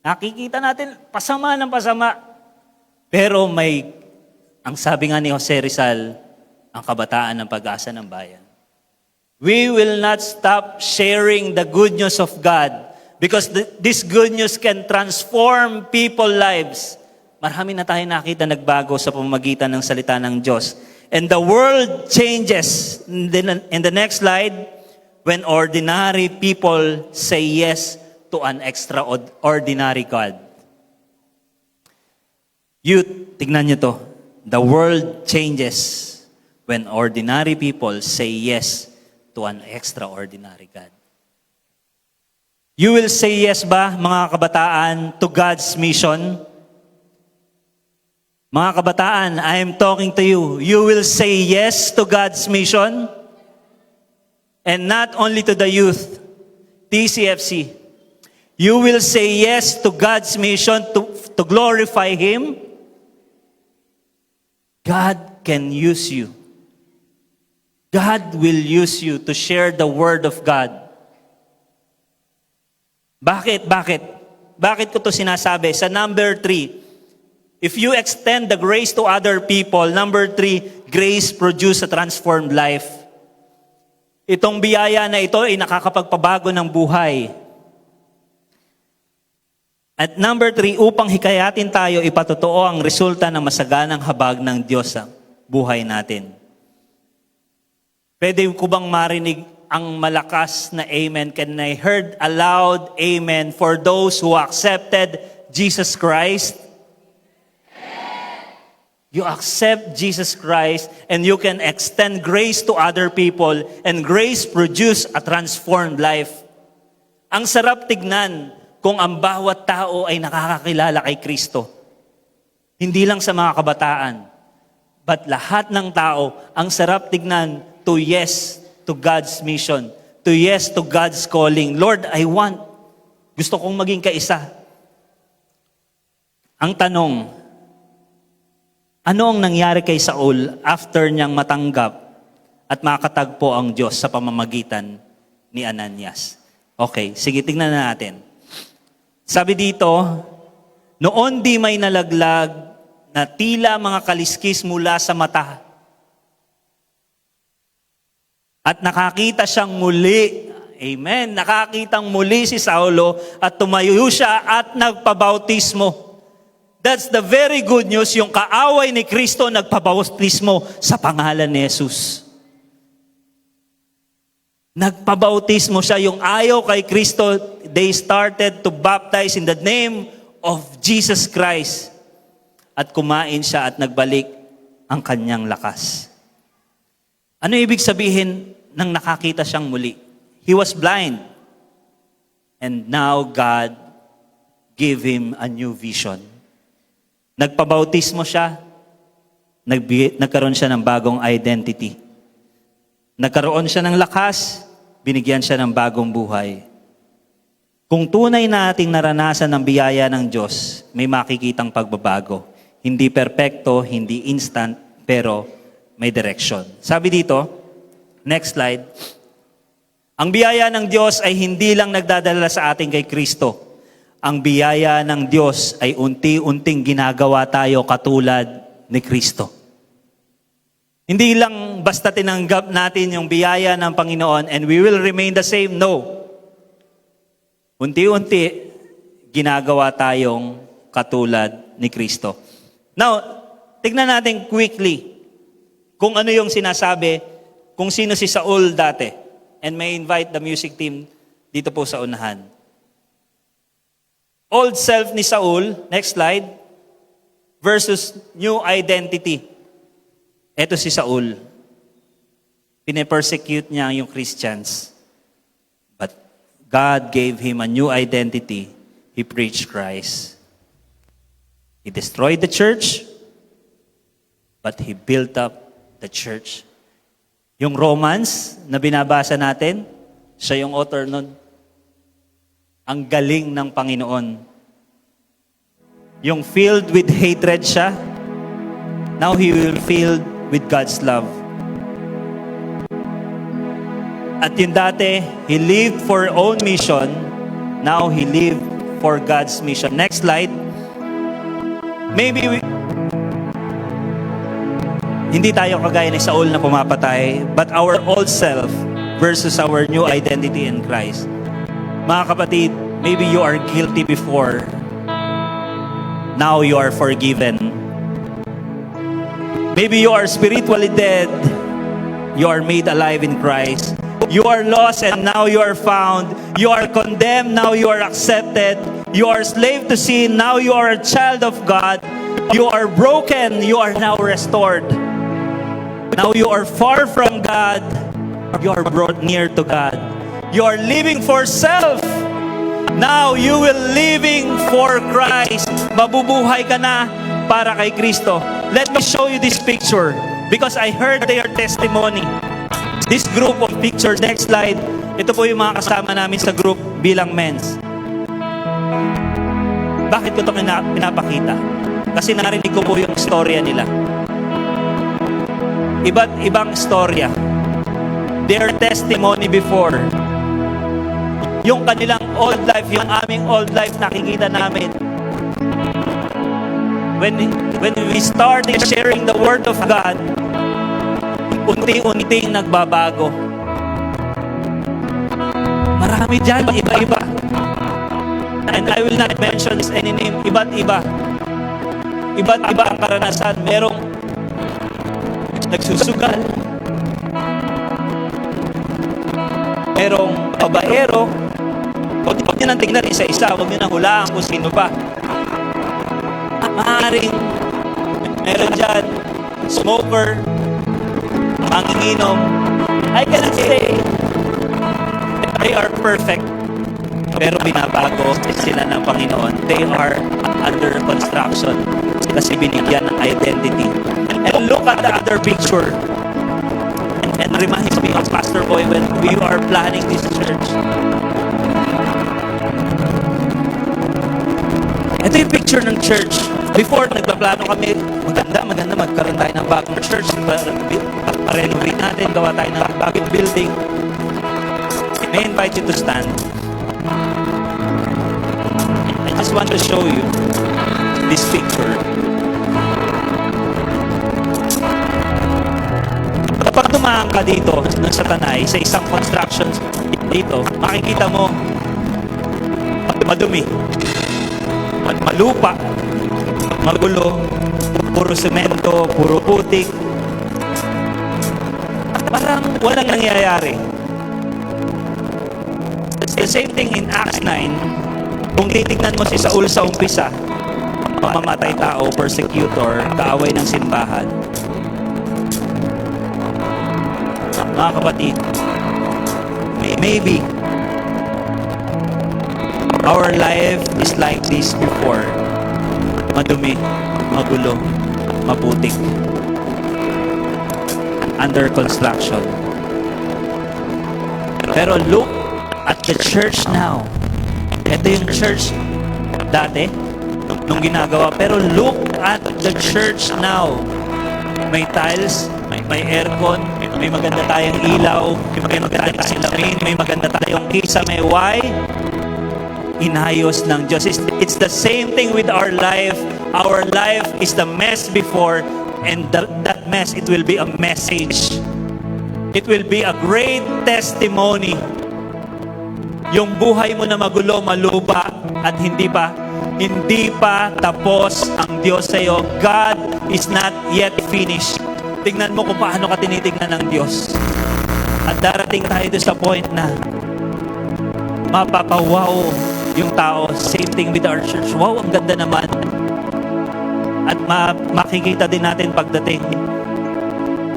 Nakikita natin, pasama ng pasama. Pero ang sabi nga ni Jose Rizal, ang kabataan ng pag-asa ng bayan. We will not stop sharing the good news of God because this good news can transform people's lives. Marami na tayo nakita nagbago sa pamamagitan ng salita ng Diyos. And the world changes. In the next slide, when ordinary people say yes to an extraordinary God. Youth, tignan nyo to. The world changes when ordinary people say yes to an extraordinary God. You will say yes ba, mga kabataan, to God's mission? Mga kabataan, I am talking to you. You will say yes to God's mission? And not only to the youth, TCFC. You will say yes to God's mission to glorify Him? God can use you. God will use you to share the Word of God. Bakit? Bakit ko to sinasabi? Sa number 3, if you extend the grace to other people, number 3, grace produce a transformed life. Itong biyaya na ito ay nakakapagpabago ng buhay. At number 3, upang hikayatin tayo, ipatotoo ang resulta ng masaganang habag ng Diyos sa buhay natin. Pwede ko bang marinig ang malakas na amen? Can I heard a loud amen for those who accepted Jesus Christ? You accept Jesus Christ and you can extend grace to other people and grace produce a transformed life. Ang sarap tignan kung ang bawat tao ay nakakakilala kay Kristo. Hindi lang sa mga kabataan, but lahat ng tao, ang sarap tignan to yes to God's mission, to yes to God's calling. Lord, gusto kong maging kaisa. Ang tanong, ano ang nangyari kay Saul after niyang matanggap at makatagpo ang Diyos sa pamamagitan ni Ananias? Okay, sige, tingnan na natin. Sabi dito, noon di may nalaglag na tila mga kaliskis mula sa mata. At nakakita siyang muli. Amen. Nakakitang muli si Saulo at tumayo siya at nagpabautismo. That's the very good news, yung kaaway ni Kristo nagpabautismo sa pangalan ni Jesus. Nagpabautismo siya, yung ayaw kay Kristo, they started to baptize in the name of Jesus Christ. At kumain siya at nagbalik ang kanyang lakas. Ano ibig sabihin nang nakakita siyang muli? He was blind. And now God gave him a new vision. Nagpabautismo siya, nagkaroon siya ng bagong identity. Nagkaroon siya ng lakas, binigyan siya ng bagong buhay. Kung tunay na ating naranasan ng biyaya ng Diyos, may makikitang pagbabago. Hindi perpekto, hindi instant, pero may direction. Sabi dito, next slide, ang biyaya ng Diyos ay hindi lang nagdadala sa atin kay Kristo. Ang biyaya ng Diyos ay unti-unting ginagawa tayo katulad ni Kristo. Hindi lang basta tinanggap natin yung biyaya ng Panginoon and we will remain the same. No. Unti-unti, ginagawa tayong katulad ni Kristo. Now, tignan natin quickly kung ano yung sinasabi, kung sino si Saul dati. And may invite the music team dito po sa unahan. Old self ni Saul, next slide, versus new identity. Ito si Saul. Pine-persecute niya yung Christians. But God gave him a new identity. He preached Christ. He destroyed the church, but he built up the church. Yung Romans na binabasa natin, siya yung author nun. Ang galing ng Panginoon. Yung filled with hatred siya, now he will filled with God's love. At yung dati, he lived for own mission, now he lived for God's mission. Next slide. Hindi tayo kagaya ni Saul na pumapatay, but our old self versus our new identity in Christ. Mga kapatid, maybe you are guilty before. Now you are forgiven. Maybe you are spiritually dead. You are made alive in Christ. You are lost and now you are found. You are condemned, now you are accepted. You are slave to sin, now you are a child of God. You are broken, you are now restored. Now you are far from God, you are brought near to God. You are living for self. Now you will living for Christ. Mabubuhay ka na para kay Kristo. Let me show you this picture because I heard their testimony. This group of pictures, next slide. Ito po yung mga kasama namin sa group bilang men's. Bakit ko ito pinapakita? Kasi narinig ko po yung storya nila. Iba't ibang storya. Their testimony before. Yung kanilang old life, yung aming old life nakikita namin. When we started sharing the Word of God, unti-unting nagbabago. Marami dyan, iba-iba. And I will not mention any name, iba't iba. Iba't iba ang karanasan. Merong nagsusugal. Merong babaero. Huwag nyo nang tignan isa-isa. Huwag nyo nang hulaan kung sino pa. Maaaring meron dyan smoker, manginginom. I cannot say they are perfect. Pero binabago sila ng Panginoon. They are under construction kasi binigyan ng identity. And look at the other picture. And reminds me of Pastor Boy when we are planning this church. Ito yung picture ng church. Before, nagpaplano kami, maganda, magkaroon tayo ng bagong church. Pa-renovate natin, gawa tayo ng bagong building. I invite you to stand. I just want to show you this picture. Kapag tumahan ka dito sa Tanay, sa isang construction dito, makikita mo madumi, malupa, magulo, puro semento, puro putik. Parang walang nangyayari. The same thing in Acts 9. Kung titignan mo si Saul sa umpisa, mamamatay tao, persecutor, kaaway ng simbahan. Mga kapatid, maybe our life is like this before. Madumi, magulo, maputik, under construction. Pero look at the church now. Ito yung church dati, nung ginagawa. Pero look at the church now. May tiles, may aircon, may maganda tayong ilaw, may maganda tayong salamin, may maganda tayong kisame. Why? Inayos ng Diyos. It's the same thing with our life. Our life is the mess before, and that mess, it will be a message. It will be a great testimony. Yung buhay mo na magulo, malupa, at hindi pa tapos ang Diyos sa iyo. God is not yet finished. Tingnan mo kung paano ka tinitingnan ng Diyos. At darating tayo doon sa point na mapapawaw yung tao. Same thing with our church. Wow, ang ganda naman. At makikita din natin pagdating.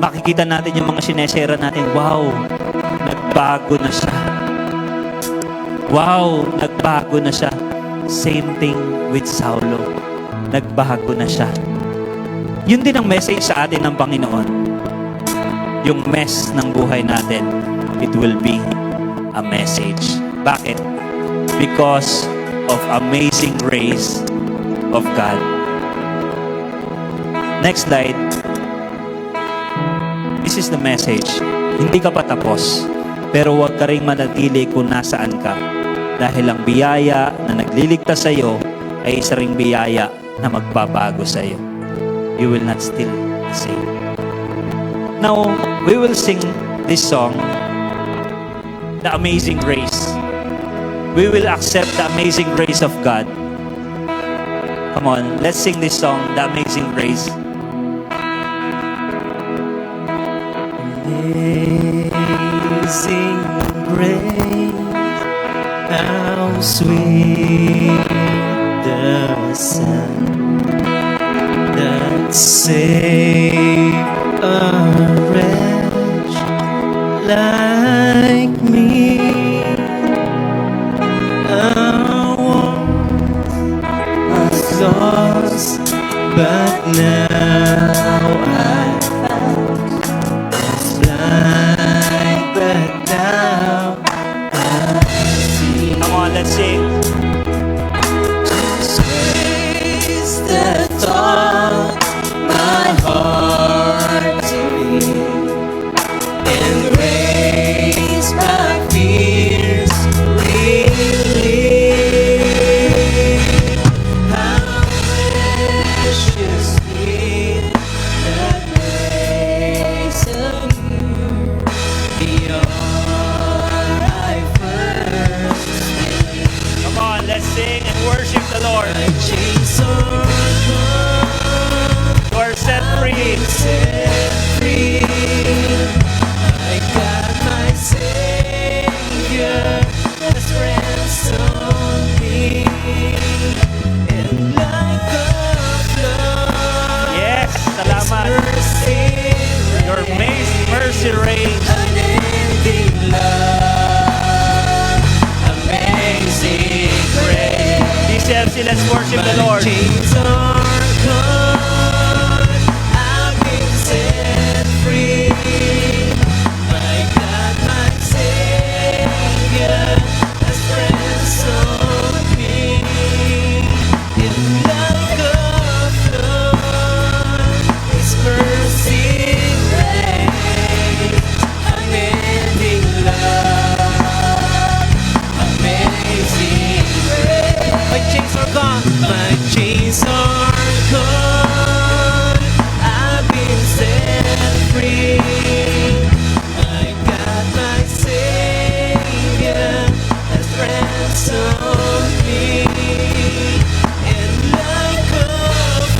Makikita natin yung mga sinesera natin. Wow, nagbago na siya. Wow, nagbago na siya. Same thing with Saulo. Nagbago na siya. Yun din ang message sa atin ng Panginoon. Yung mess ng buhay natin, it will be a message. Bakit? Because of amazing grace of God. Next slide. This is the message. Hindi ka pa tapos, pero huwag ka rin manatili kung nasaan ka. Dahil ang biyaya na nagliligtas sa iyo ay isa ring biyaya na magbabago sa iyo. You will not still the same. Now, we will sing this song, The Amazing Grace. We will accept the amazing grace of God. Come on, let's sing this song, The Amazing Grace. Amazing grace, how sweet the sound that saved a wretch like me. I was lost, but now I was blind, but now Come on, let's sing. grace that taught my heart to beat and raised my fears relief. How preciously the grace of you beyond I first Come on, let's sing and worship the Lord. chains are gone. You are set free. Set free, I got my Savior has ransomed me, and like a flood, Yes, salamat. mercy, Your mercy reigns. unending love, amazing grace. DCFC, let's worship the Lord. Chains are gone, I've been set free. My God, my Savior has ransomed me. In like a flood, His mercy reigns, unending love, amazing grace. My chains are gone. My chains are gone. I've been set free. My God, my Savior has ransomed me. And like a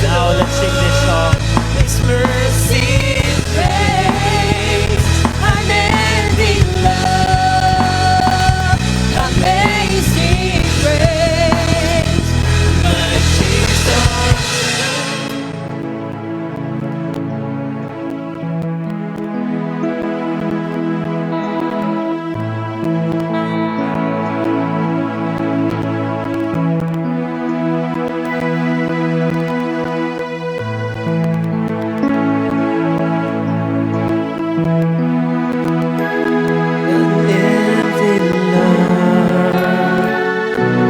Now, let's sing this song. His mercy reigns, unending love, amazing grace. My chains are unending love,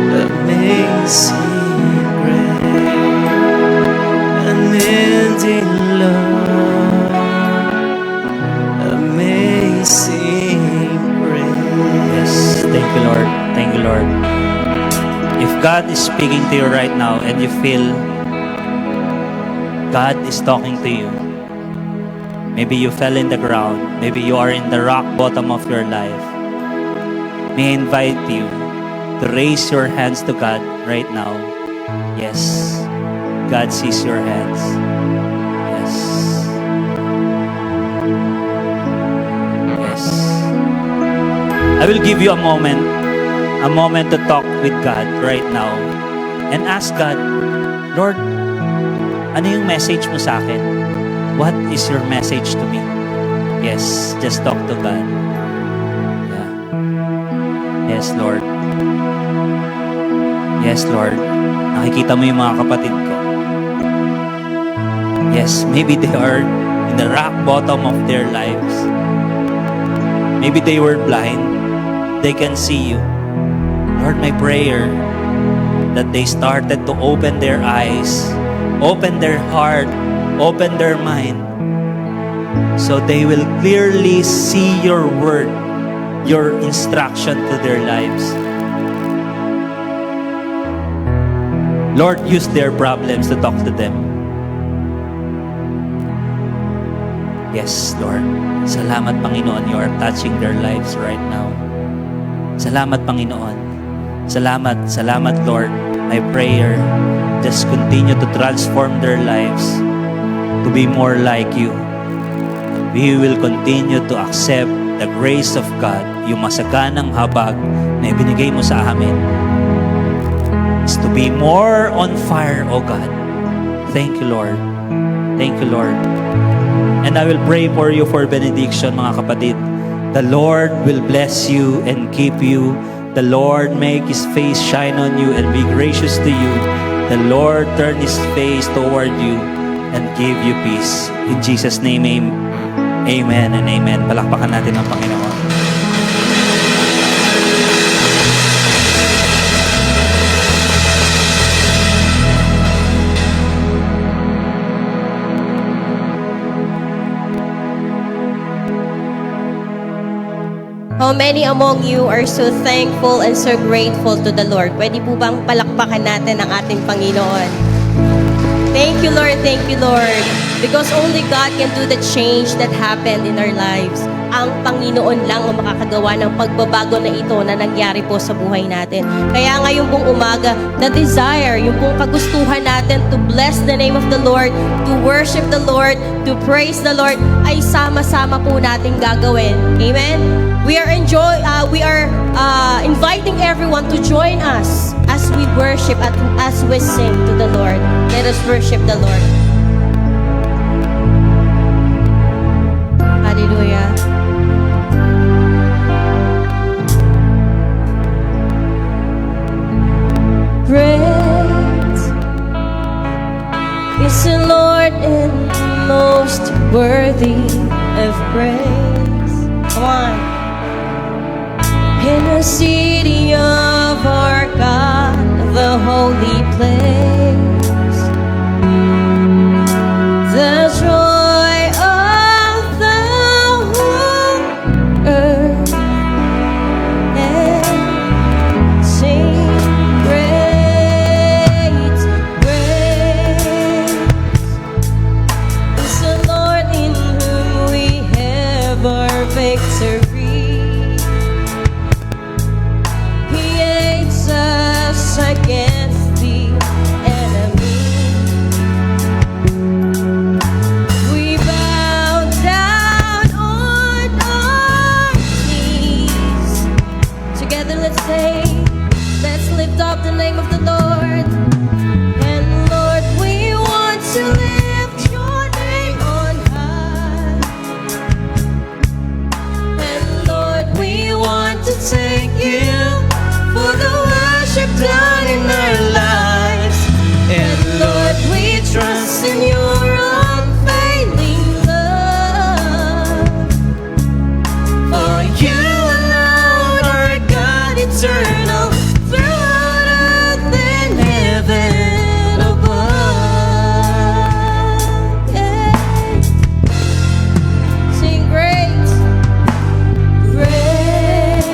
amazing grace, unending love, amazing Yes, grace. thank you, Lord. Thank you, Lord. If God is speaking to you right now and you feel God is talking to you, maybe you fell in the ground, maybe you are in the rock bottom of your life, may I invite you to raise your hands to God right now. Yes, God sees your hands. Yes. Yes. I will give you a moment a moment to talk with God right now and ask God, Lord, ano yung message mo sa akin? What is your message to me? Yes, just talk to God. Yeah. Yes, Lord. Yes, Lord. Nakikita mo yung mga kapatid ko. Yes, maybe they are in the rock bottom of their lives. Maybe they were blind. They can see you. Lord, my prayer that they started to open their eyes, open their heart, open their mind, so they will clearly see your word, your instruction to their lives. Lord, use their problems to talk to them. Yes, Lord. Salamat, Panginoon. You are touching their lives right now. Salamat, Panginoon. Salamat, salamat, Lord. My prayer, just continue to transform their lives to be more like you. We will continue to accept the grace of God, yung masaganang habag na ibinigay mo sa amin. Is to be more on fire, O God. Thank you, Lord. Thank you, Lord. And I will pray for you for benediction, mga kapatid. The Lord will bless you and keep you. The Lord make His face shine on you and be gracious to you. The Lord turn His face toward you and give you peace. In Jesus' name, amen and amen. Palakpakan natin ang Panginoon. How many among you are so thankful and so grateful to the Lord? Pwede po bang palakpakan natin ang ating Panginoon? Thank you, Lord. Thank you, Lord. Because only God can do the change that happened in our lives. Ang Panginoon lang ang makakagawa ng pagbabago na ito na nangyari po sa buhay natin. Kaya ngayon pong umaga, the desire, yung pong kagustuhan natin to bless the name of the Lord, to worship the Lord, to praise the Lord, ay sama-sama po natin gagawin. Amen? We are inviting everyone to join us as we worship and as we sing to the Lord. Let us worship the Lord. Hallelujah. Praise is the Lord and most worthy of praise. Come on. In the city of our God, the holy place, the joy of the whole earth, and sing great, great is the Lord in whom we have our victory. Against the enemy, we bow down on our knees. Together let's say, let's lift up the name of the Lord. And Lord, we want to lift your name on high. And Lord, we want to thank you for the worship done in our lives. And Lord, we trust in your unfailing love. For you alone are God eternal, throughout earth and heaven above. Yeah. Sing great, great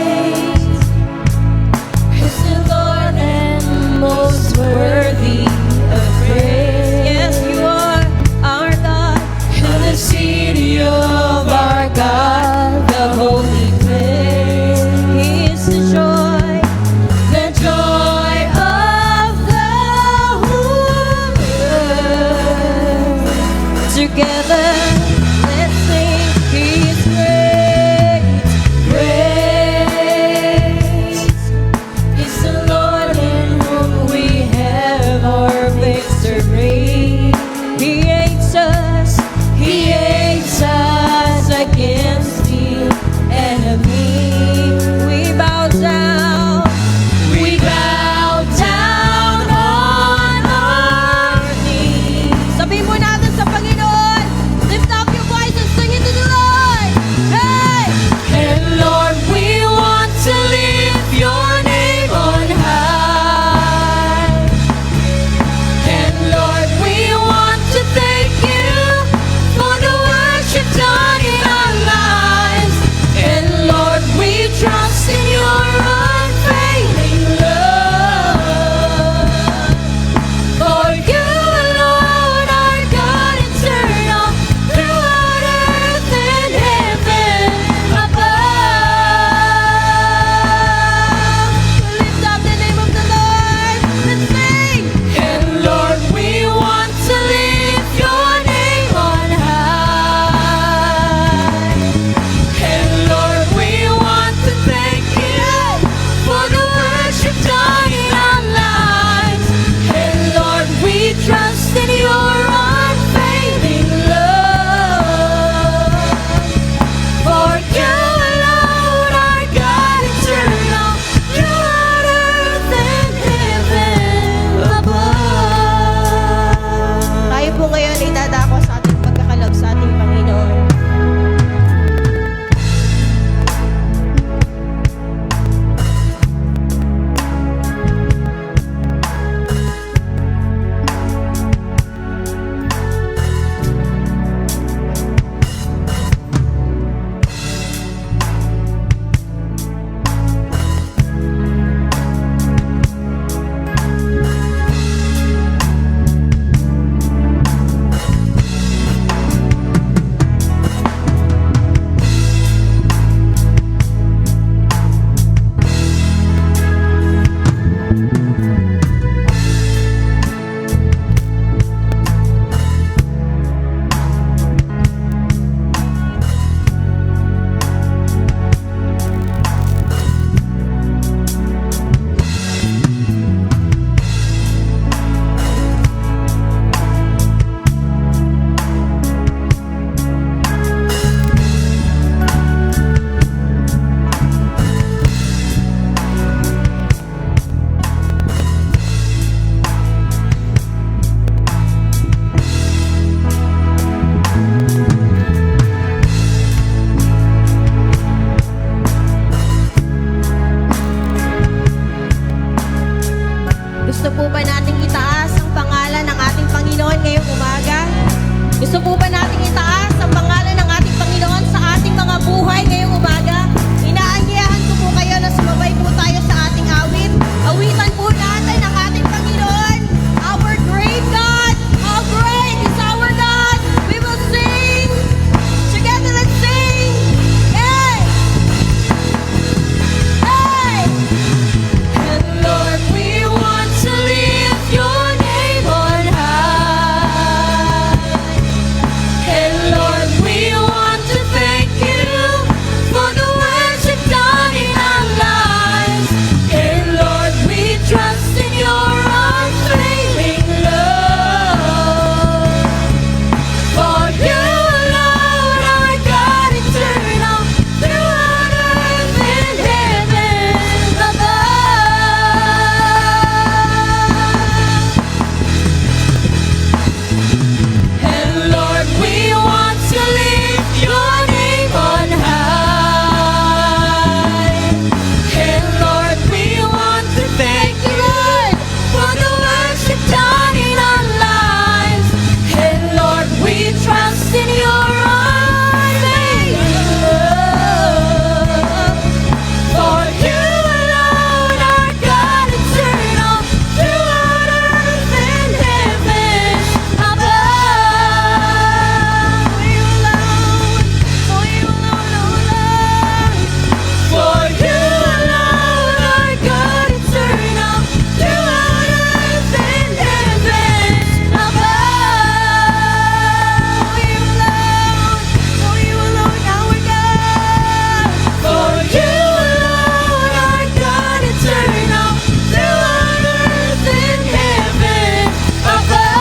is the Lord and most worthy of praise. Yes, you are our God. In the city of our God, the holy place. He is the joy of the whole earth. Together, let's sing. He is great, great Gusto po ba nating itaas ang pangalan ng ating Panginoon sa ating mga buhay ngayong umaga? Inaanyayahan ko po kayo na sumabay po tayo sa ating awit. Awitan po natin ang ating Panginoon. Our great God, how great is our God. We will sing. Together, let's sing. Hey! Hey! And Lord, we want to lift your name on high. And Lord, we want to thank you for the worship done in our lives. And Lord, we trust in your unfailing love. For you alone are God eternal, throughout earth and heaven above. And Lord, we want to lift your name on high. And Lord, we want to thank you, Lord, for the worship done in our lives. And Lord, we trust in your unfailing love. For you alone are God eternal, throughout earth and heaven above. For you alone, oh Lord. For you alone are God eternal, throughout earth and heaven above. For you alone, our God. For you alone are God eternal, throughout earth and heaven above.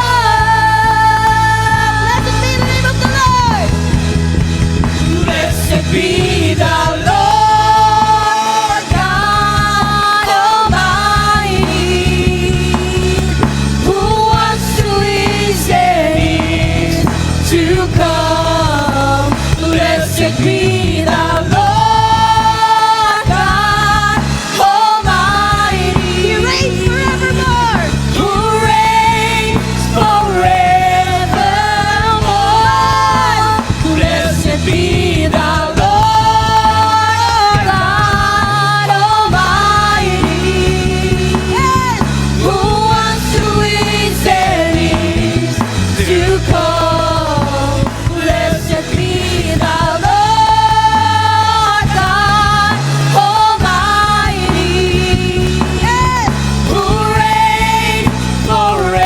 Blessed be the name of the Lord. Blessed be the Lord God Almighty, who was, who is, and is to come. Blessed be the Lord God Almighty, He reigns forevermore. who reigns forevermore. Blessed be the Lord God Almighty, who was, who is, and is to come. Blessed be the Lord God Almighty, who reigns forevermore.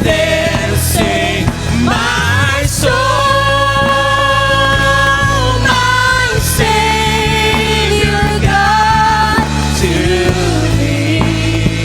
Then sing, my soul, my Savior God, to Thee.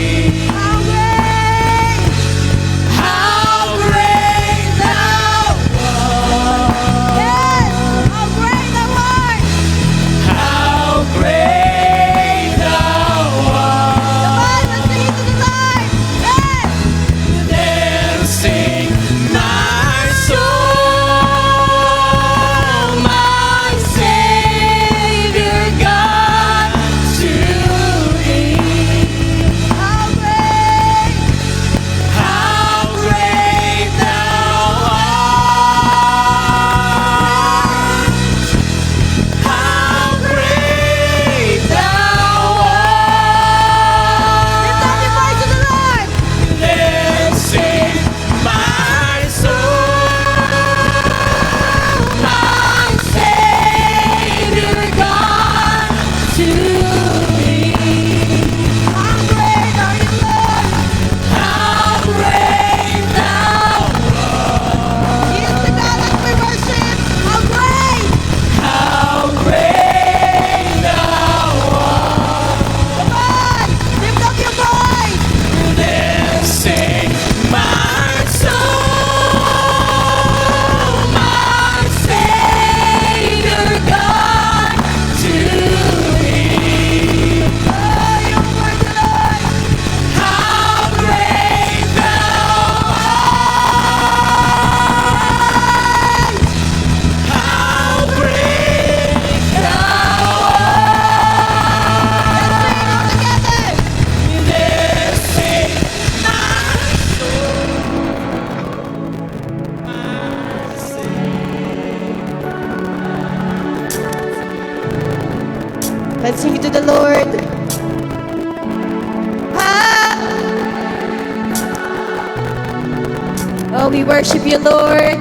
Oh, we worship you, Lord.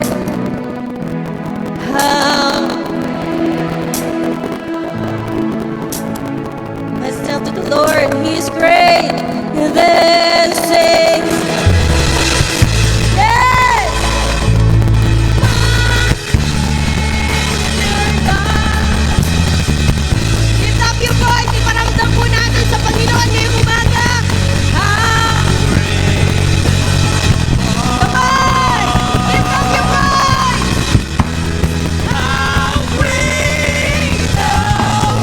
Let's tell to the Lord, He is great. Then sing. Yes! Lift up your voice. Iparamdam po natin sa Panginoon ngayong umaga. Come on! Lift up your voice! How great! How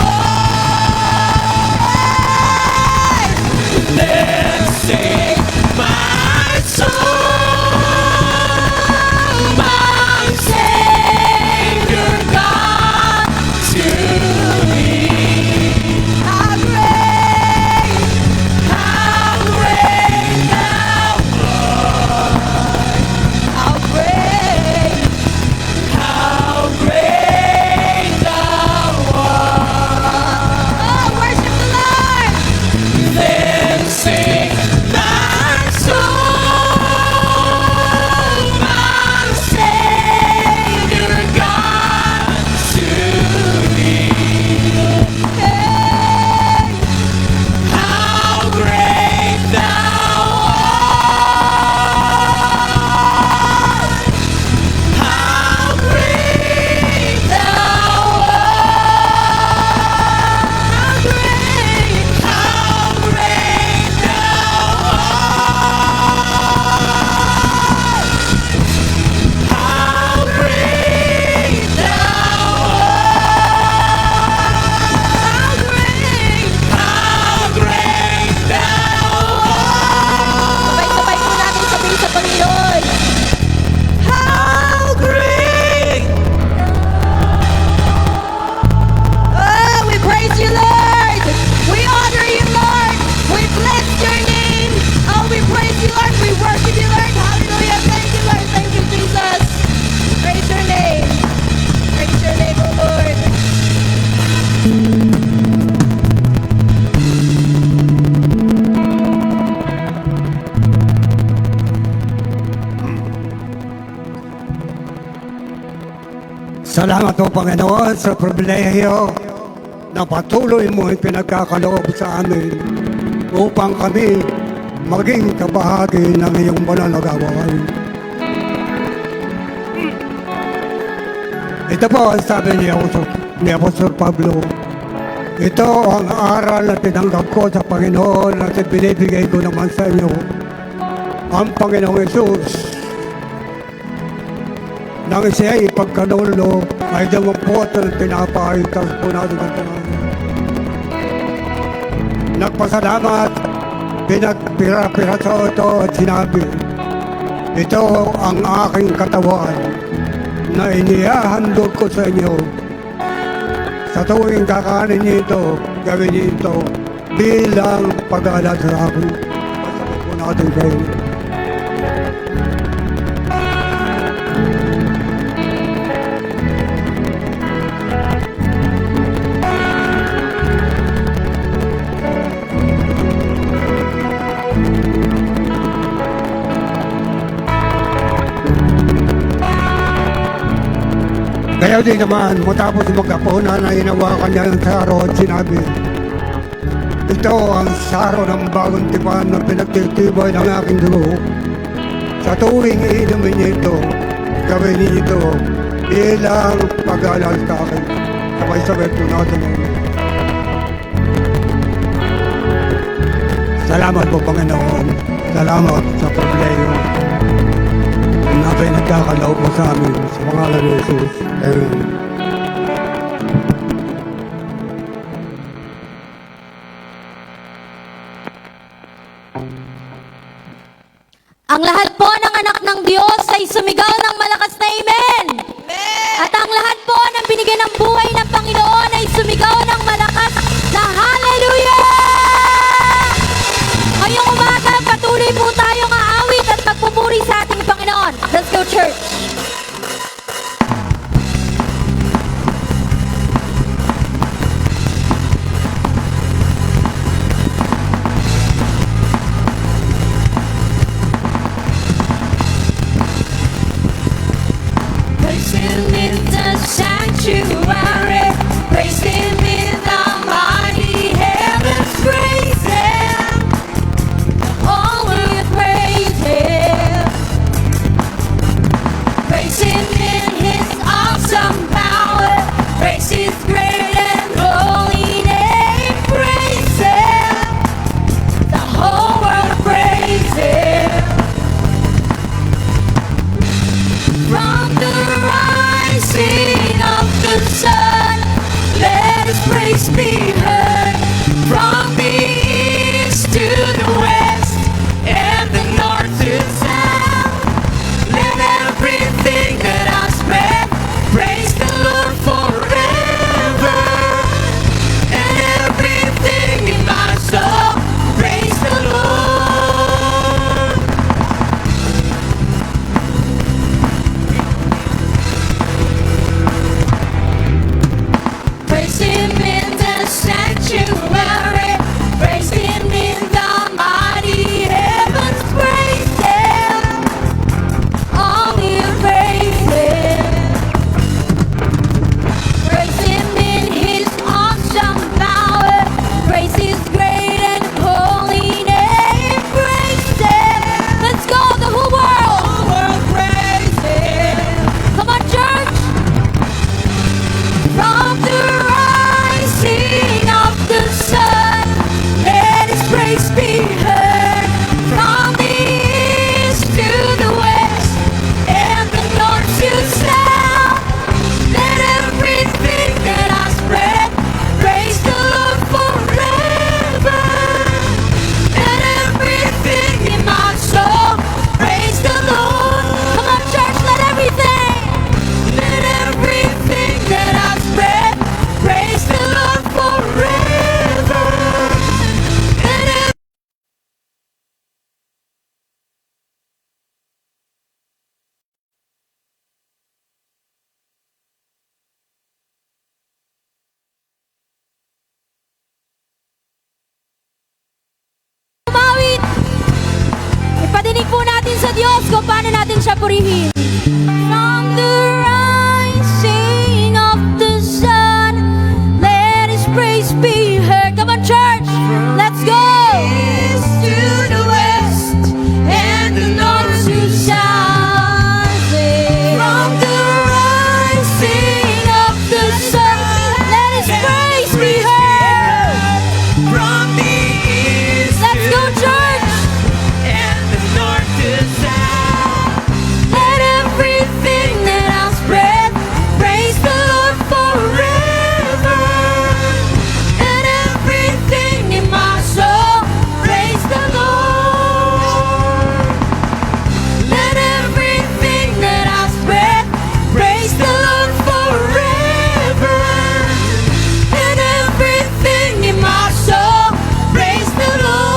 great! Oh, worship the Lord! Hey! How great! How great! Sabay-sabay po natin sabihin sa Panginoon. How great! Oh, we praise you, Lord! We honor you, Lord! We bless your name! Oh, we praise you, Lord! We worship you, Lord! Hallelujah! Thank you, Lord! Thank you, Jesus! Praise your name! Praise your name, O Lord! Salamat po Panginoon sa pribilehiyo na patuloy mo pinagkakaloob sa amin upang kami maging kabahagi ng iyong mananagawan. Ito po ang sabi ni Apostol Pablo. Ito ang aral na tinanggap ko sa Panginoon at binibigay ko naman sa inyo. Ang Panginoong Yesus nang siya ipagkanulo ay dumupot ng tinapay tapos po natin ang tangan. Nagpasalamat, pinagpira-pira sa ito at sinabi, ito ang aking katawan na inihahandog ko sa inyo. Sa tuwing kakanin niyo ito, gawin niyo ito bilang pag-aalala sa akin. Pasabot po natin kayo. Kaya din naman, matapos magkapunan na hinawakan niya ng saro at sinabi, ito ang saro ng bagong tipan na pinagtitibay ng aking dugo. Sa tuwing iinumin niyo ito, gawin niyo ito bilang pag-aalala sa akin. Sabay-sabay po natin. Salamat po Panginoon. Salamat sa problema na pinagkakaloob mo sa amin sa pangalan ni Jesus. Amen. Ang lahat po ng anak ng Diyos ay sumigaw ng malakas na amen. At ang lahat po ng binigyan ng buhay ng Panginoon ay sumigaw ng malakas na hallelujah! Ngayong umaga, patuloy po tayong aawit at magpupuri sa ating Panginoon. Let's go, church! Diyos kung paano natin siya purihin. From the rising of the sun, let His praise be heard. Come on, church, let's go. East to the west and the north to south. From the rising of the sun, let His praise be heard. From the east Let's go, church. and the north to south. Let everything that has breath praise the Lord forever. Let everything in my soul praise the Lord. Let everything that has breath praise the Lord forever. Let everything in my soul praise the Lord.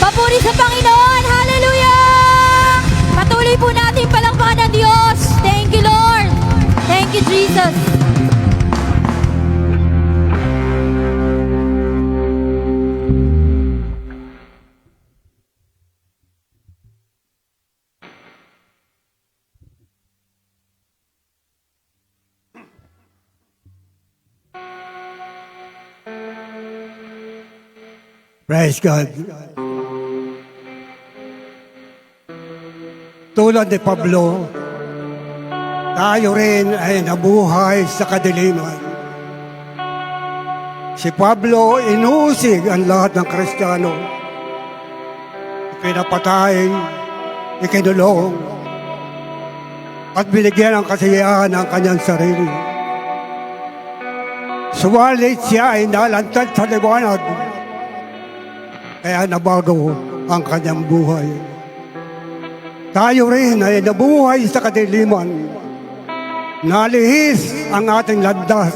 Papuri sa Panginoon. Hallelujah! Patuloy po natin palakpakan ng Diyos. Thank you, Lord. Thank you, Jesus. Praise God. Tulad ni Pablo, tayo rin ay nabuhay sa kadiliman. Si Pablo inusig ang lahat ng Kristiyano. Pinapatay, ikinulong, at binigyan ng kasiyahan ng kanyang sarili. Suwalit siya ay nalantad sa liwanag, kaya nabago ang kanyang buhay. Tayo rin ay nabuhay sa kadiliman. Nalihis ang ating landas.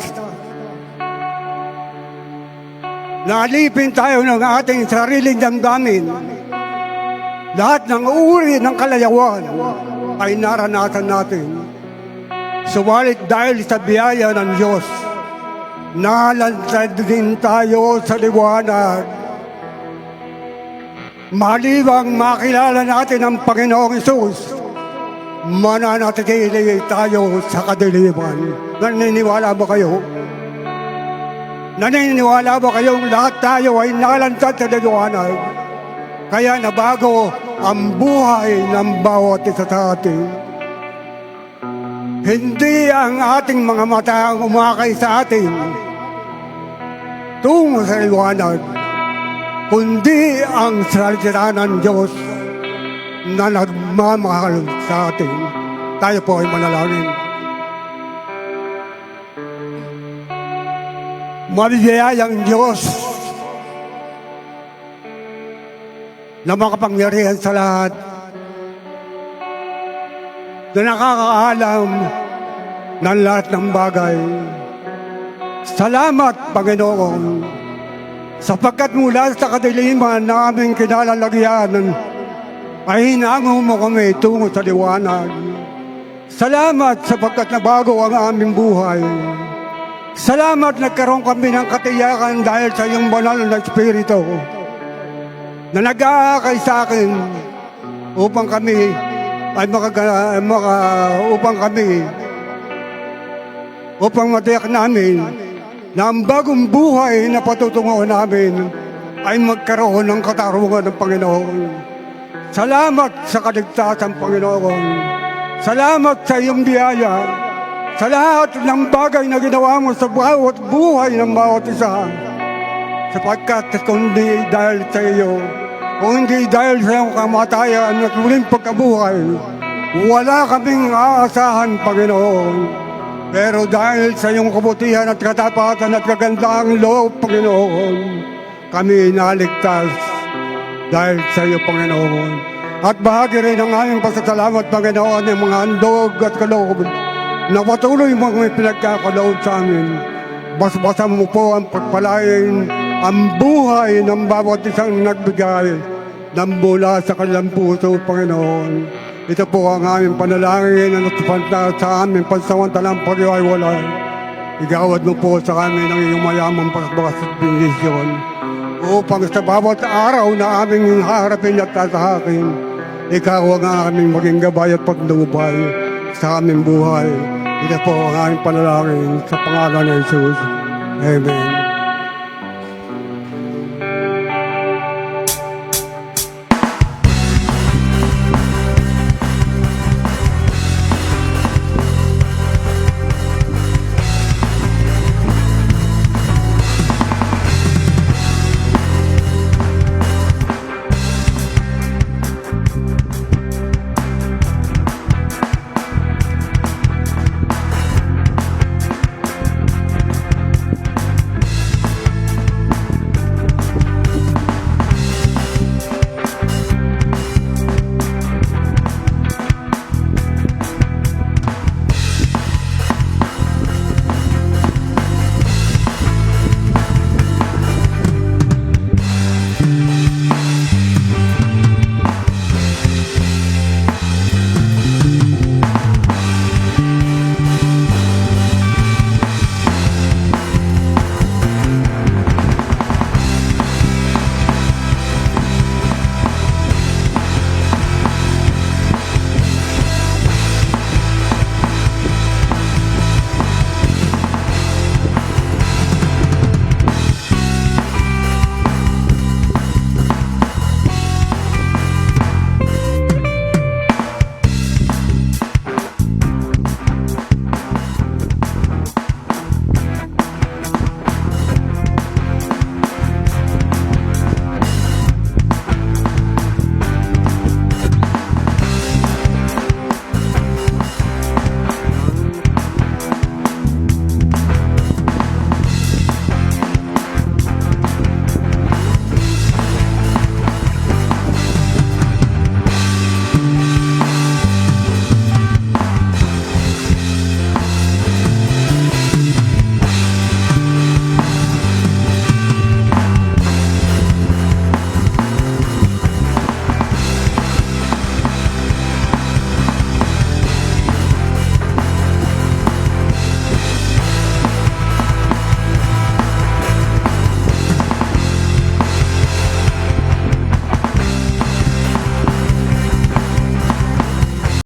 Nalipin tayo ng ating sariling damdamin. Lahat ng uri ng kalayawan ay naranasan natin. Subalit dahil sa biyaya ng Diyos, nalantad din tayo sa liwanag. Malibang makilala natin ang Panginoong Isus, mananatili tayo sa kadiliman. Naniniwala ba kayo? Naniniwala ba kayong lahat tayo ay nalantad sa liwanag? Kaya nabago ang buhay ng bawat isa sa atin. Hindi ang ating mga mata ang umakay sa atin tungo sa liwanag, kundi ang salita ng Diyos na nagmamahal sa atin. Tayo po ay manalangin. Mabiyayang Diyos na makapangyarihan sa lahat, na nakakaalam ng lahat ng bagay. Salamat, Panginoon, sapagkat mula sa kadiliman na aming kinalalagyan ay hinango mo kami tungo sa liwanag. Salamat sapagkat nabago ang aming buhay. Salamat nagkaroon kami ng katiyakan dahil sa iyong banal na Espiritu na nag-aakay sa akin upang kami ay upang matiyak namin na ang bagong buhay na patutunguhan namin ay magkaroon ng katarungan ng Panginoon. Salamat sa kaligtasan, Panginoon. Salamat sa iyong biyaya, sa lahat ng bagay na ginawa mo sa bawat buhay ng bawat isa. Sapagkat kung hindi dahil sa iyo, kung hindi dahil sa iyong kamatayan at muling pagkabuhay, wala kaming aasahan, Panginoon. Pero dahil sa iyong kabutihan at katapatan at kagandaang loob, Panginoon, kami naligtas dahil sa iyo, Panginoon. At bahagi rin ang aming pasasalamat, Panginoon, ng mga handog at kaloob na patuloy mo kami pinagkakaloob sa amin. Basbasan mo po ang pagpalain, ang buhay ng bawat isang nagbigay ng mula sa kanilang puso, Panginoon. Ito po ang aming panalangin na natupanta sa aming pansamantalang pag-iwalay. Igawad mo po sa amin ang iyong mayamang pasbakas at bendisyon upang sa bawat araw na aming harapin at tasahakin, ikaw ang aming maging gabay at pagnubay sa aming buhay. Ito po ang aming panalangin sa pangalan ng Jesus. Amen.